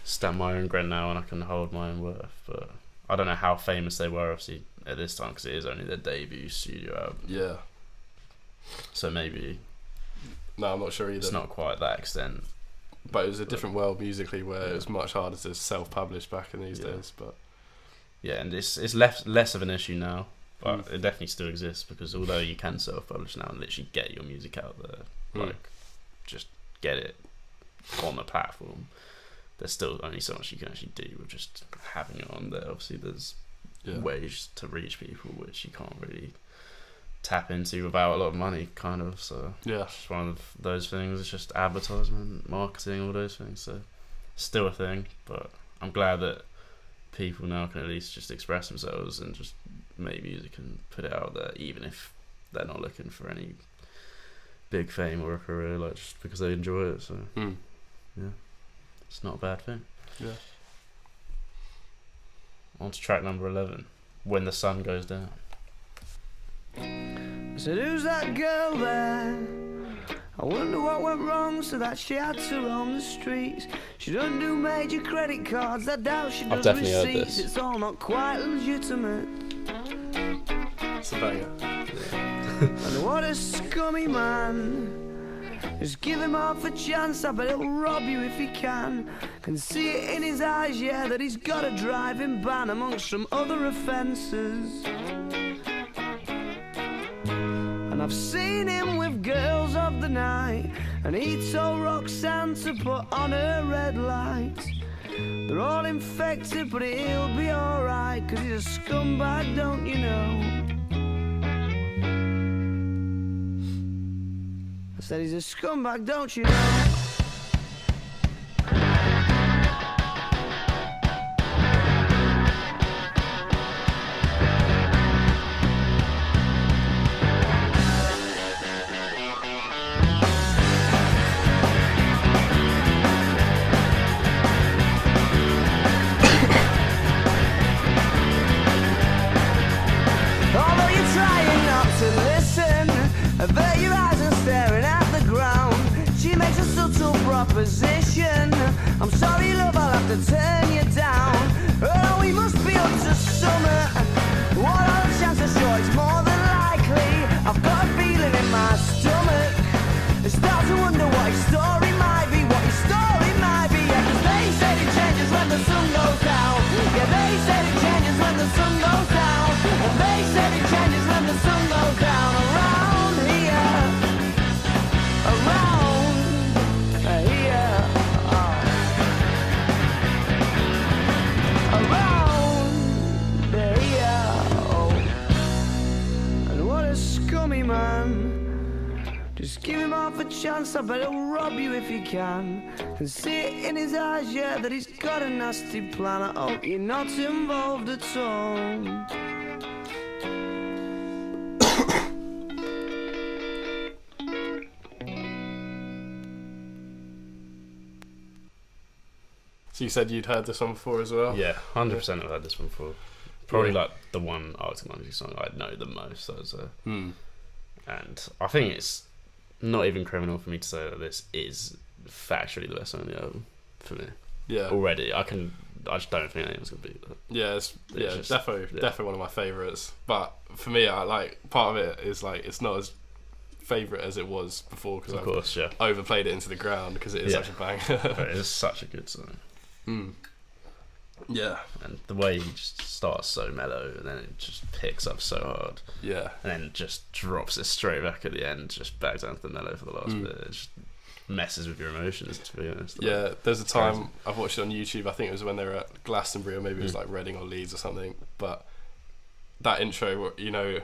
stand my own ground now and I can hold my own worth. But I don't know how famous they were, obviously, at this time, because it is only their debut studio album. Yeah. So maybe. No, I'm not sure either. It's not quite that extent. But it was a different world musically, where it was much harder to self-publish back in these days. But yeah, and it's less of an issue now, but it definitely still exists, because although you can self-publish now and literally get your music out there, like just get it on the platform, there's still only so much you can actually do with just having it on there. Obviously there's ways to reach people which you can't really tap into without a lot of money, kind of. So it's just one of those things. It's just advertisement, marketing, all those things. So it's still a thing, but I'm glad that people now can at least just express themselves and just make music and put it out there, even if they're not looking for any big fame or a career, like just because they enjoy it. So it's not a bad thing. On to track number 11, When the Sun Goes Down. I said, who's that girl there? I wonder what went wrong so that she had to roam the streets. She doesn't do major credit cards, I doubt she does definitely heard receipts. this. It's all not quite legitimate. It's a banger. And what a scummy man. Just give him half a chance, I bet he'll rob you if he can. Can see it in his eyes, yeah, that he's got a driving ban amongst some other offences. And I've seen him with girls of the night, and he told Roxanne to put on her red light. They're all infected, but he'll be alright, 'cause he's a scumbag, don't you know? I said he's a scumbag, don't you know? Although you're trying not to listen, avert your eyes and staring at the ground. She makes a subtle proposition. I'm sorry, love, I'll have to turn you down. Oh, we must be up to summer. What are the chances? Sure, it's more than likely. I've got a feeling in my stomach. I start to wonder what his story might be. What his story might be. Yeah, 'cause they said it changes when the sun goes down. Yeah, they said it changes when the sun goes down. And they said it changes when the sun goes down. Around here, around here, around here. Oh. And what a scummy man. Just give him half a chance, I bet he'll rob you if he can. Can see it in his eyes, yeah, that he's got a nasty plan. I hope you're not involved at all. So you said you'd heard this one before as well? Yeah, 100% I've heard this one before. Probably like the one Arctic Monkeys song I know the most. And I think it's not even criminal for me to say that this is factually the best song on the album for me. Yeah. Already, I just don't think anyone's gonna beat that. Yeah, it's definitely one of my favourites. But for me, I like part of it is like it's not as favourite as it was before because I've overplayed it into the ground because it is such a banger. But it is such a good song. Yeah, and the way he just starts so mellow and then it just picks up so hard. Yeah, and then just drops it straight back at the end, just back down to the mellow for the last bit. It just messes with your emotions, to be honest. Yeah, there's a time I've watched it on YouTube. I think it was when they were at Glastonbury, or maybe it was like Reading or Leeds or something. But that intro, you know,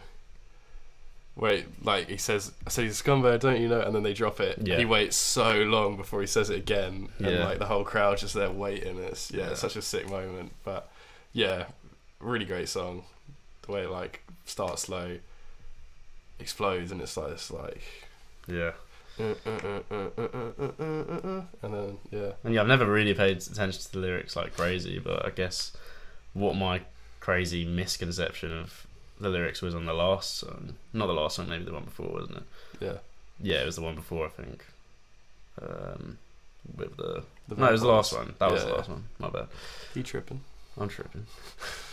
where like he says, "I said he's a scumbag, don't you know?" And then they drop it. Yeah. He waits so long before he says it again, and like the whole crowd just there waiting. It's such a sick moment. But yeah, really great song. The way it like starts slow, explodes, and it's like and then and I've never really paid attention to the lyrics like crazy, but I guess what my crazy misconception of the lyrics was on the last song, not the last song, maybe the one before, wasn't it? Yeah, it was the one before, I think. With no, it was the last one. That was the last one. My bad. You tripping? I'm tripping.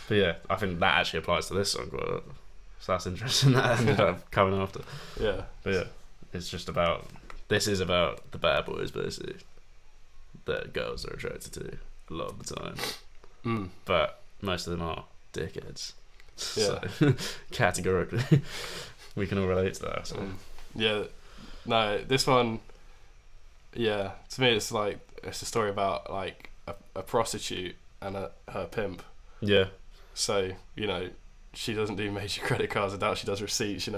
But yeah, I think that actually applies to this song quite a lot. So that's interesting. That ended up coming after. Yeah. But yeah, it's just about. This is about the bad boys, basically, that girls are attracted to a lot of the time. But most of them are dickheads. Yeah. So, categorically, we can all relate to that. So. Yeah. No, this one. Yeah, to me, it's like it's a story about like a prostitute and her pimp. Yeah. So she doesn't do major credit cards. I doubt she does receipts.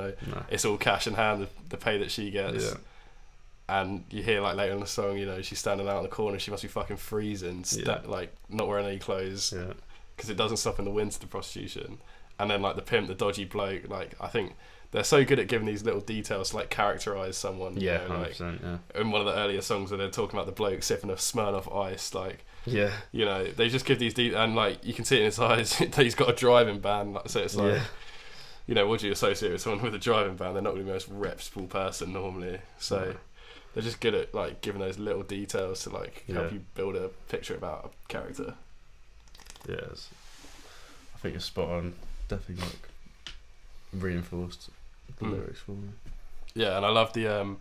It's all cash in hand. The pay that she gets. Yeah. And you hear like later in the song, she's standing out in the corner. She must be fucking freezing, like not wearing any clothes. Yeah. Because it doesn't stop in the winter, the prostitution. And then like the pimp, the dodgy bloke. Like I think they're so good at giving these little details to like characterize someone. Yeah, 100%, yeah. In one of the earlier songs where they're talking about the bloke sipping a Smirnoff Ice, like. Yeah. They just give these and like you can see it in his eyes that he's got a driving ban. So it's like, what do you associate with someone with a driving ban? They're not really the most reputable person normally, so they're just good at like giving those little details to like help you build a picture about a character. Yes, I think you're spot on. Definitely like reinforced the lyrics for me. Yeah, and I love the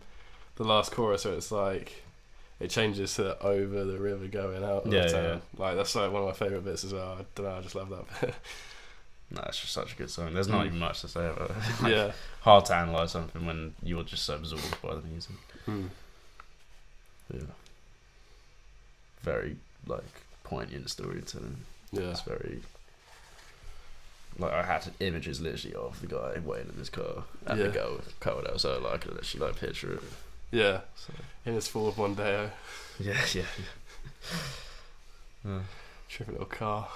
last chorus, so it's like it changes to over the river going out of town. Yeah. Like that's like one of my favourite bits as well. I don't know, I just love that bit. No, it's just such a good song. There's not even much to say about it. Yeah. Hard to analyse something when you're just so absorbed by the music. Yeah. Very like poignant storytelling. Yeah. It's very like I had images literally of the guy waiting in his car and the girl covered outside. Like I could literally like picture it. Yeah. So. In his Ford Mondeo. Yeah. Tripping little car.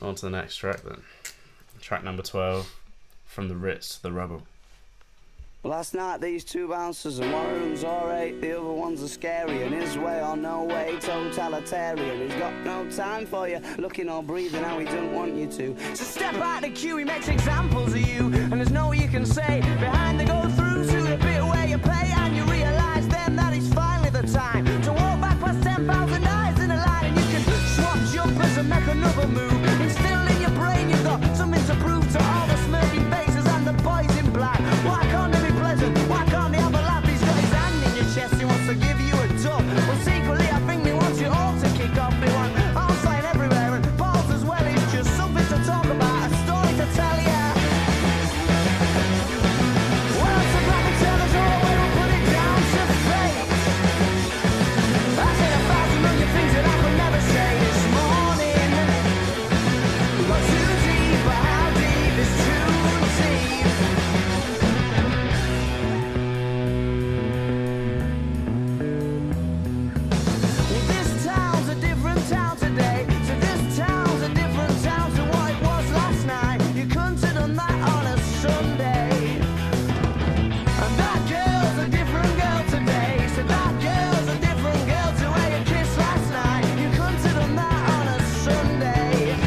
On to the next track then. Track number 12, From the Ritz to the Rubble. Last night these two bouncers and one of them's alright, the other one's a scary and his way or no way, totalitarian. He's got no time for you, looking or breathing how he don't want you to. So step out the queue, he makes examples of you, and there's no you can say behind the go through to the bit where you pay, and you realise then that it's finally the time to walk back past 10,000 eyes in a line, and you can swap jumpers and make another move. It's still in your brain, you've got something to prove to all the smirking faces and the boys in black. Why can't they be pleasant? Why can't they have a laugh? He's got his hand in your chest, he wants to give you a dub. Well, secretly I think they want you all to kick off. They want all sign everywhere and balls as well. It's just something to talk about, a story to tell ya. Well, it's a black and tell us all, we will put it down to fate. I said 1,000 million things that I could never say this morning. We got too deep, but how deep is too deep? Well, this town's a different town today. So this town's a different town to what it was last night. You couldn't have done that on a Sunday. And that girl's a different girl today. So that girl's a different girl to where you kissed last night. You couldn't have done that on a Sunday.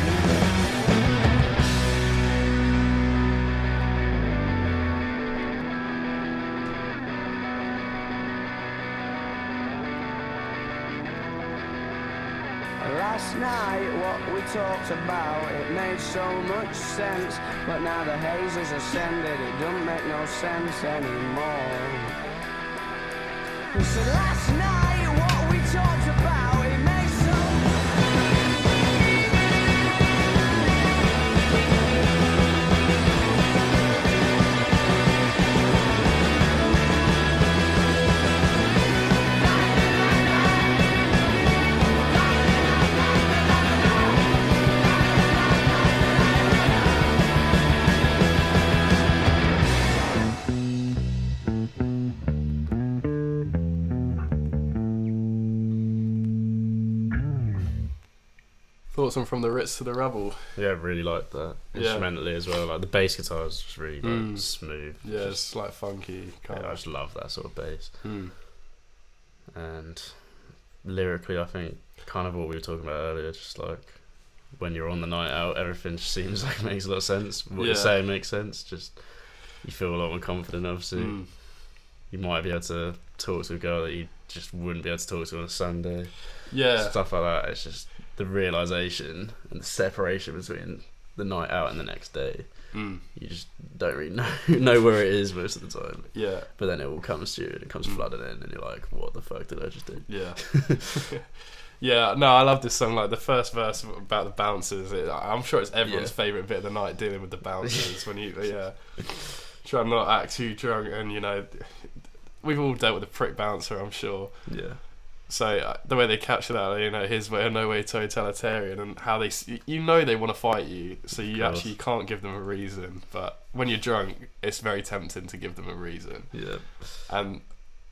Last night, what we talked about, it made so much sense. But now the haze has ascended, it don't make no sense anymore. So last night, what we talked about, it made so Thoughts on From the Ritz to the Rubble? Yeah, really liked that. Instrumentally as well. Like the bass guitar is just really like, smooth. Yeah, it's like funky. I just love that sort of bass. And lyrically, I think kind of what we were talking about earlier, just like when you're on the night out, everything just seems like makes a lot of sense. What you're saying makes sense. Just you feel a lot more confident, obviously. You might be able to talk to a girl that you just wouldn't be able to talk to on a Sunday. Yeah. Stuff like that. It's just the realisation and the separation between the night out and the next day. You just don't really know where it is most of the time. Yeah. But then it all comes to you and it comes flooding in and you're like, what the fuck did I just do? Yeah. Yeah, no, I love this song. Like the first verse about the bouncers, I'm sure it's everyone's favourite bit of the night, dealing with the bouncers. When you try and not act too drunk, and we've all dealt with a prick bouncer, I'm sure. Yeah. So the way they capture that, his way or no way totalitarian, and how they want to fight you, so you actually can't give them a reason. But when you're drunk, it's very tempting to give them a reason. Yeah. And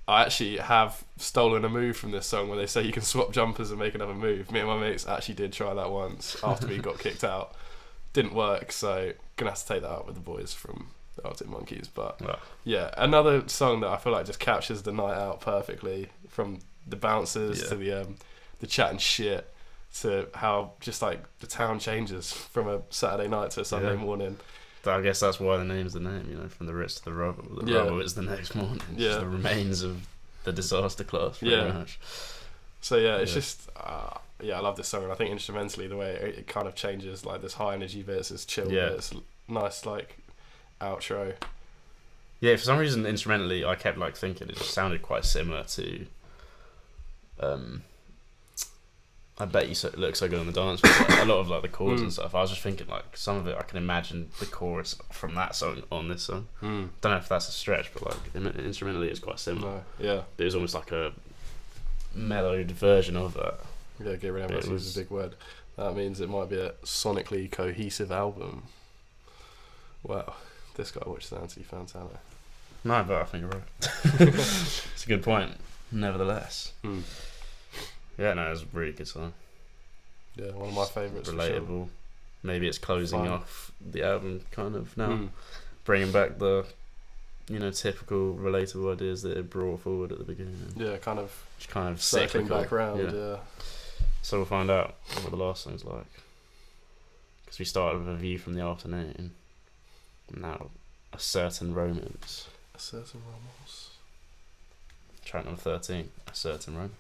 I actually have stolen a move from this song where they say you can swap jumpers and make another move. Me and my mates actually did try that once after we got kicked out. Didn't work, so gonna have to take that up with the boys from the Arctic Monkeys. But yeah, another song that I feel like just captures the night out perfectly, from the bouncers to the chat and shit, to how just like the town changes from a Saturday night to a Sunday morning. I guess that's why the name's the name, you know, from the Ritz to the rubble. The rubble is the next morning. It's just the remains of the disaster class, pretty much. So yeah, it's just I love this song, and I think instrumentally the way it kind of changes, like this high energy bits, this chill bits, nice like outro. Yeah, for some reason instrumentally I kept like thinking it just sounded quite similar to I Bet You Look So Good on the Dance Floor. Like, a lot of like the chords and stuff. I was just thinking like some of it I can imagine the chorus from that song on this song. Don't know if that's a stretch, but like instrumentally it's quite similar. No, but it was almost like a mellowed version of that. Yeah, get rid of it was a big word. That means it might be a sonically cohesive album. Wow, this guy watched the Anthony Fantano. No, but I think you're right. It's a good point. Nevertheless. Yeah, no, it's a really good song. Yeah, one of my favourites. Relatable. Sure. Maybe it's closing off the album kind of now. Bringing back the, you know, typical relatable ideas that it brought forward at the beginning. Yeah, kind of circling back round, yeah. So we'll find out what the last song's like. Because we started with A View from the Afternoon. Now, A Certain Romance. A Certain Romance. Track number 13, A Certain Romance.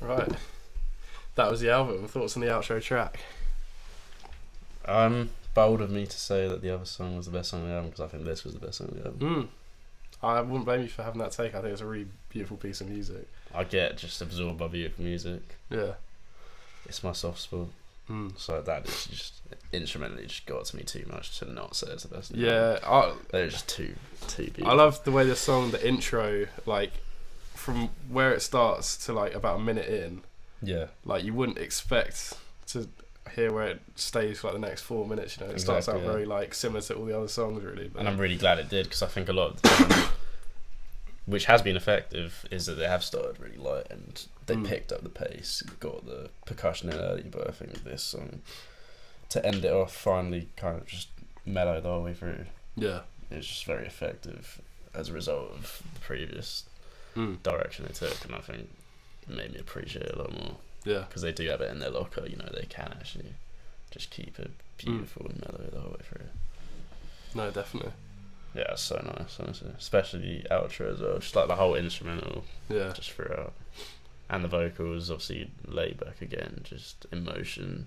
Right. That was the album. Thoughts on the outro track? Bold of me to say that the other song was the best song on the album, because I think this was the best song on the album. I wouldn't blame you for having that take. I think it's a really beautiful piece of music. I get just absorbed by beautiful music. Yeah. It's my soft spot. So that is just instrumentally just got to me too much to not say it's the best. Yeah, they're just too beautiful. I love the way the song, the intro, like from where it starts to like about a minute in. Yeah, like you wouldn't expect to hear where it stays for like the next 4 minutes. You know, it starts out very like similar to all the other songs, really. But, and I'm really glad it did, because I think a lot of the time, which has been effective, is that they have started really light and they picked up the pace, got the percussion in early, but I think this song, to end it off, finally kind of just mellow the whole way through. Yeah. It's just very effective as a result of the previous direction they took, and I think it made me appreciate it a lot more. Yeah. Because they do have it in their locker, you know, they can actually just keep it beautiful and mellow the whole way through. No, definitely. Yeah, it's so nice, honestly. Especially the outro as well. Just like the whole instrumental. Yeah. Just throughout. And the vocals, obviously laid back again. Just emotion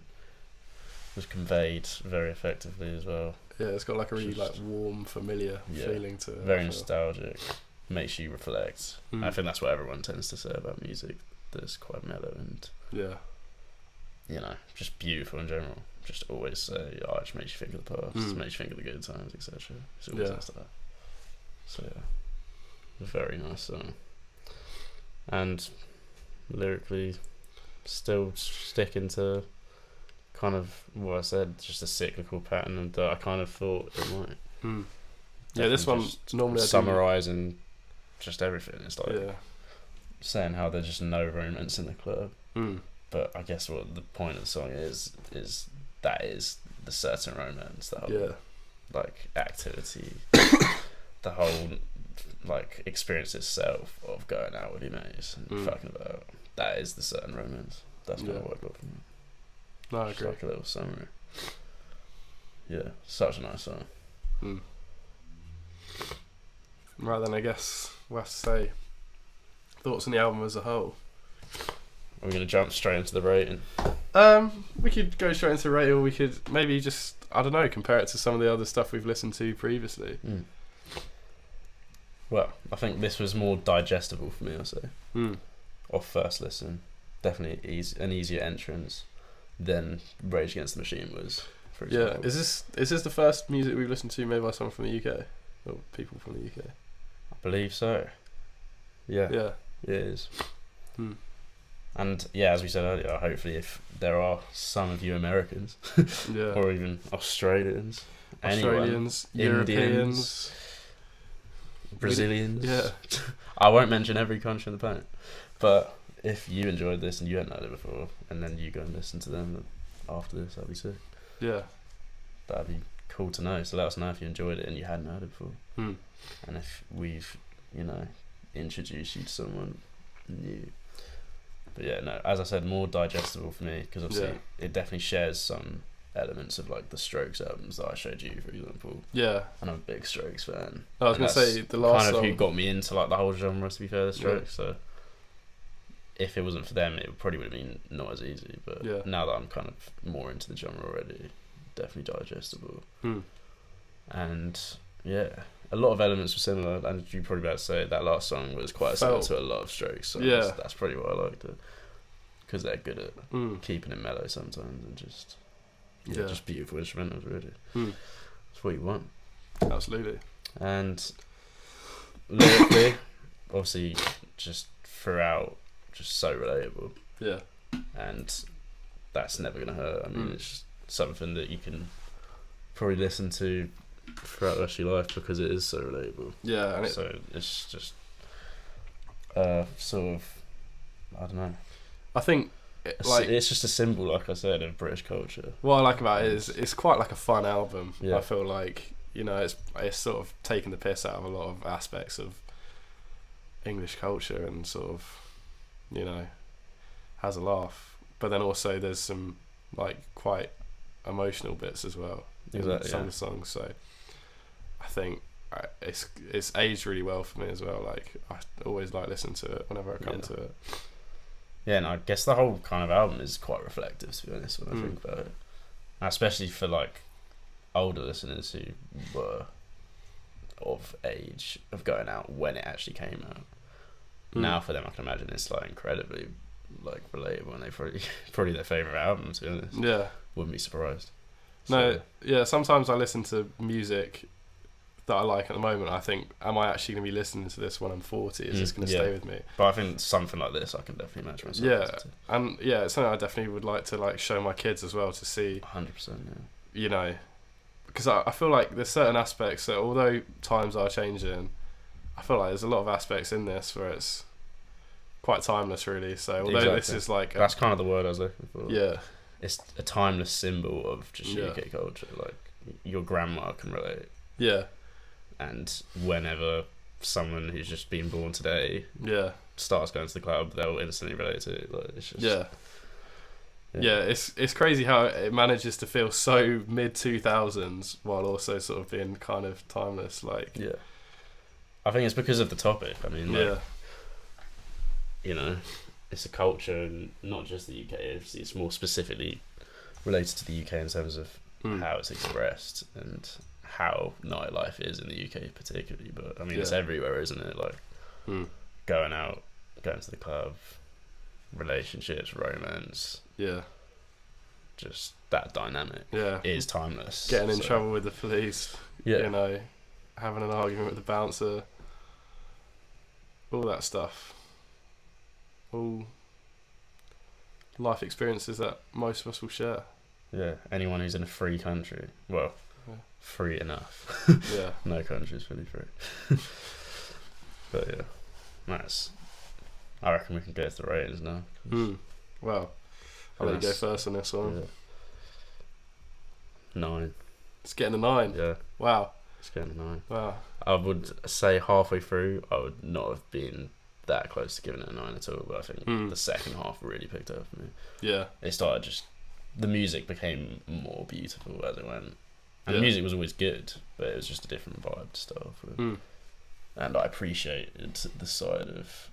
was conveyed very effectively as well. Yeah, it's got like a really like warm, familiar feeling to it. Very nostalgic. Makes you reflect. I think that's what everyone tends to say about music. That's quite mellow and you know, just beautiful in general. Just always say, oh, it just makes you think of the past, it makes you think of the good times, etc. It's always nice to that. So yeah, very nice song. And lyrically, still sticking to kind of what I said, just a cyclical pattern that I kind of thought it might. Yeah, this one normally summarising just everything. It's like saying how there's just no romance in the club. But I guess what the point of the song is that is the certain romance, the whole like activity, the whole like experience itself of going out with your mates and fucking about. That is the certain romance. That's kind of what I got from it. No, I agree. Like a little summary. Yeah, such a nice song. Right then, I guess we'll have to say thoughts on the album as a whole. Are we going to jump straight into the rating? We could go straight into rating, or we could maybe just, I don't know, compare it to some of the other stuff we've listened to previously. Well, I think this was more digestible for me, I'll say. Off first listen. Definitely an easier entrance than Rage Against the Machine was, for example. Yeah, is this the first music we've listened to made by someone from the UK? Or people from the UK? I believe so. Yeah. Yeah. It is. And yeah, as we said earlier, hopefully if there are some of you Americans or even Australians, Europeans, Indians, Brazilians. Yeah. I won't mention every country on the planet, but if you enjoyed this and you hadn't heard it before, and then you go and listen to them after this, that'd be sick. Yeah. That'd be cool to know. So let us know if you enjoyed it and you hadn't heard it before. And if we've, introduced you to someone new. But yeah, no, as I said, more digestible for me, because obviously it definitely shares some elements of like the Strokes albums that I showed you, for example. Yeah. And I'm a big Strokes fan. I was going to say the last kind of who got me into like the whole genre, to be fair, the Strokes. So if it wasn't for them, it probably would have been not as easy. But now that I'm kind of more into the genre already, definitely digestible. And yeah, a lot of elements were similar, and you probably about to say that last song was quite similar to a lot of Strokes songs. Yeah. That's probably why I liked it, because they're good at keeping it mellow sometimes and just just beautiful instrumentals, really. That's what you want. Absolutely. And lyrically, obviously, just throughout, just so relatable. Yeah. And that's never gonna hurt. I mean, it's just something that you can probably listen to throughout the rest of your life, because it is so relatable. Yeah. And so it's just sort of, I don't know. I think it's just a symbol, like I said, of British culture. What I like about it is it's quite like a fun album. Yeah. I feel like it's sort of taking the piss out of a lot of aspects of English culture, and sort of has a laugh. But then also there's some like quite emotional bits as well in some of the songs. So I think it's aged really well for me as well. Like I always like listening to it whenever I come to it. Yeah, and I guess the whole kind of album is quite reflective, to be honest, when I think about it. Especially for like older listeners who were of age of going out when it actually came out. Now for them, I can imagine it's like incredibly like relatable, and they probably their favourite album, to be honest. Yeah. Wouldn't be surprised. No, yeah, sometimes I listen to music that I like at the moment. I think, am I actually going to be listening to this when I'm 40? Is this going to stay with me? But I think something like this I can definitely match myself. Yeah, and yeah, it's something I definitely would like to like show my kids as well, to see. 100%, yeah. You know, because I feel like there's certain aspects that, although times are changing, I feel like there's a lot of aspects in this where it's quite timeless, really. So although this is like... That's kind of the word I was looking for. Yeah. It's a timeless symbol of just UK culture. Like, your grandma can relate. Yeah. And whenever someone who's just been born today starts going to the club, they'll instantly relate to it. Like, it's just... Yeah, it's crazy how it manages to feel so mid-2000s while also sort of being kind of timeless. Like, yeah. I think it's because of the topic. I mean, like, you know, it's a culture, and not just the UK. It's more specifically related to the UK in terms of how it's expressed and how nightlife is in the UK particularly. But I mean, it's everywhere, isn't it? Like going out, going to the club, relationships, romance. Yeah. Just that dynamic. Yeah. Is timeless. Getting in trouble with the police. Yeah. You know, having an argument with the bouncer. All that stuff. All life experiences that most of us will share. Yeah, anyone who's in a free country. Well, free enough. Yeah. No country's fully free. But yeah, I reckon we can go to the ratings now. Well, I'll let you go first on this one. Yeah. 9. It's getting a 9? Yeah. Wow. It's getting a 9. Wow. I would say halfway through, I would not have been that close to giving it a 9 at all, but I think the second half really picked up for me. Yeah. It started just... The music became more beautiful as it went. And the music was always good, but it was just a different vibe to start off with. And I appreciated the side of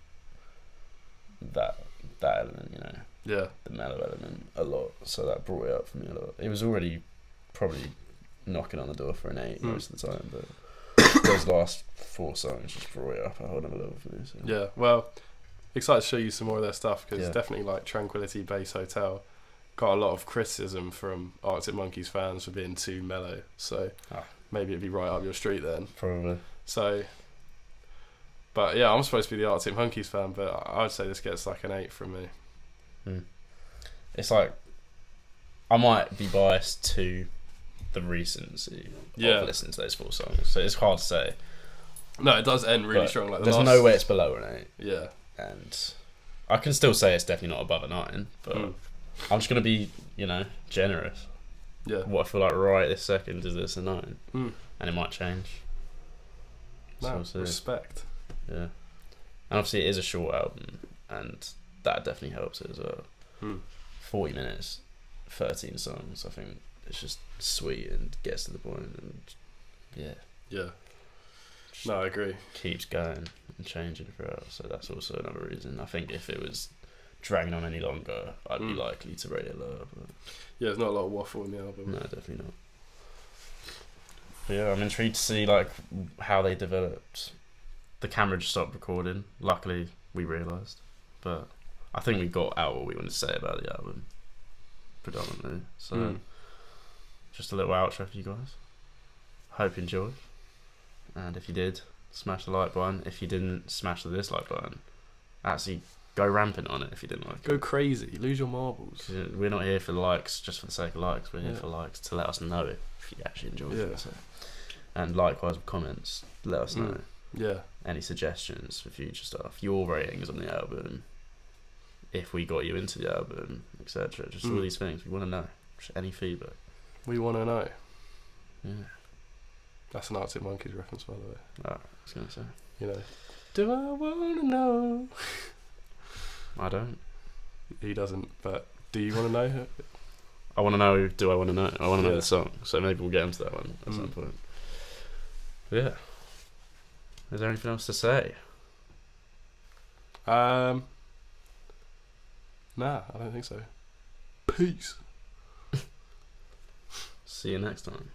that element, you know. Yeah. The mellow element a lot, so that brought it up for me a lot. It was already probably knocking on the door for an 8 most of the time, but those last 4 songs just brought it up a whole other level for me. So. Yeah, well, excited to show you some more of their stuff, because it's definitely like Tranquility Base Hotel got a lot of criticism from Arctic Monkeys fans for being too mellow, so maybe it'd be right up your street then. Probably. So, but yeah, I'm supposed to be the Arctic Monkeys fan, but I would say this gets like an 8 from me. It's like, I might be biased to the recency of listening to those 4 songs, so it's hard to say. No, it does end really strong. Like there's no way it's below an 8. Yeah. And I can still say it's definitely not above a 9, but I'm just going to be, you know, generous. Yeah. What I feel like right this second is this a 9. And it might change. No, respect. Yeah. And obviously it is a short album, and that definitely helps it as well. 40 minutes, 13 songs. I think it's just sweet and gets to the point, and yeah. No, I agree. Keeps going and changing throughout, so that's also another reason. I think if it was dragging on any longer, I'd be likely to rate it lower. But yeah, there's not a lot of waffle in the album. No, definitely not. But yeah, I'm intrigued to see like how they developed. The camera just stopped recording. Luckily, we realised, but I think we got out what we wanted to say about the album, predominantly. So, just a little outro for you guys. Hope you enjoyed. And if you did, smash the like button. If you didn't, smash the dislike button. Actually, go rampant on it if you didn't like it. Go crazy. Lose your marbles. We're not here for the likes just for the sake of likes. We're here for likes to let us know if you actually enjoyed it. So. And likewise with comments, let us know. Yeah. Any suggestions for future stuff. Your ratings on the album. If we got you into the album, etc. Just all these things. We want to know. Just any feedback. We want to know. Yeah. That's an Arctic Monkeys reference, by the way. I was going to say. You know. Do I want to know? I don't. He doesn't, but do you want to know? I want to know, do I want to know? I want to know the song, so maybe we'll get into that one at some point. But yeah. Is there anything else to say? Nah, I don't think so. Peace. See you next time.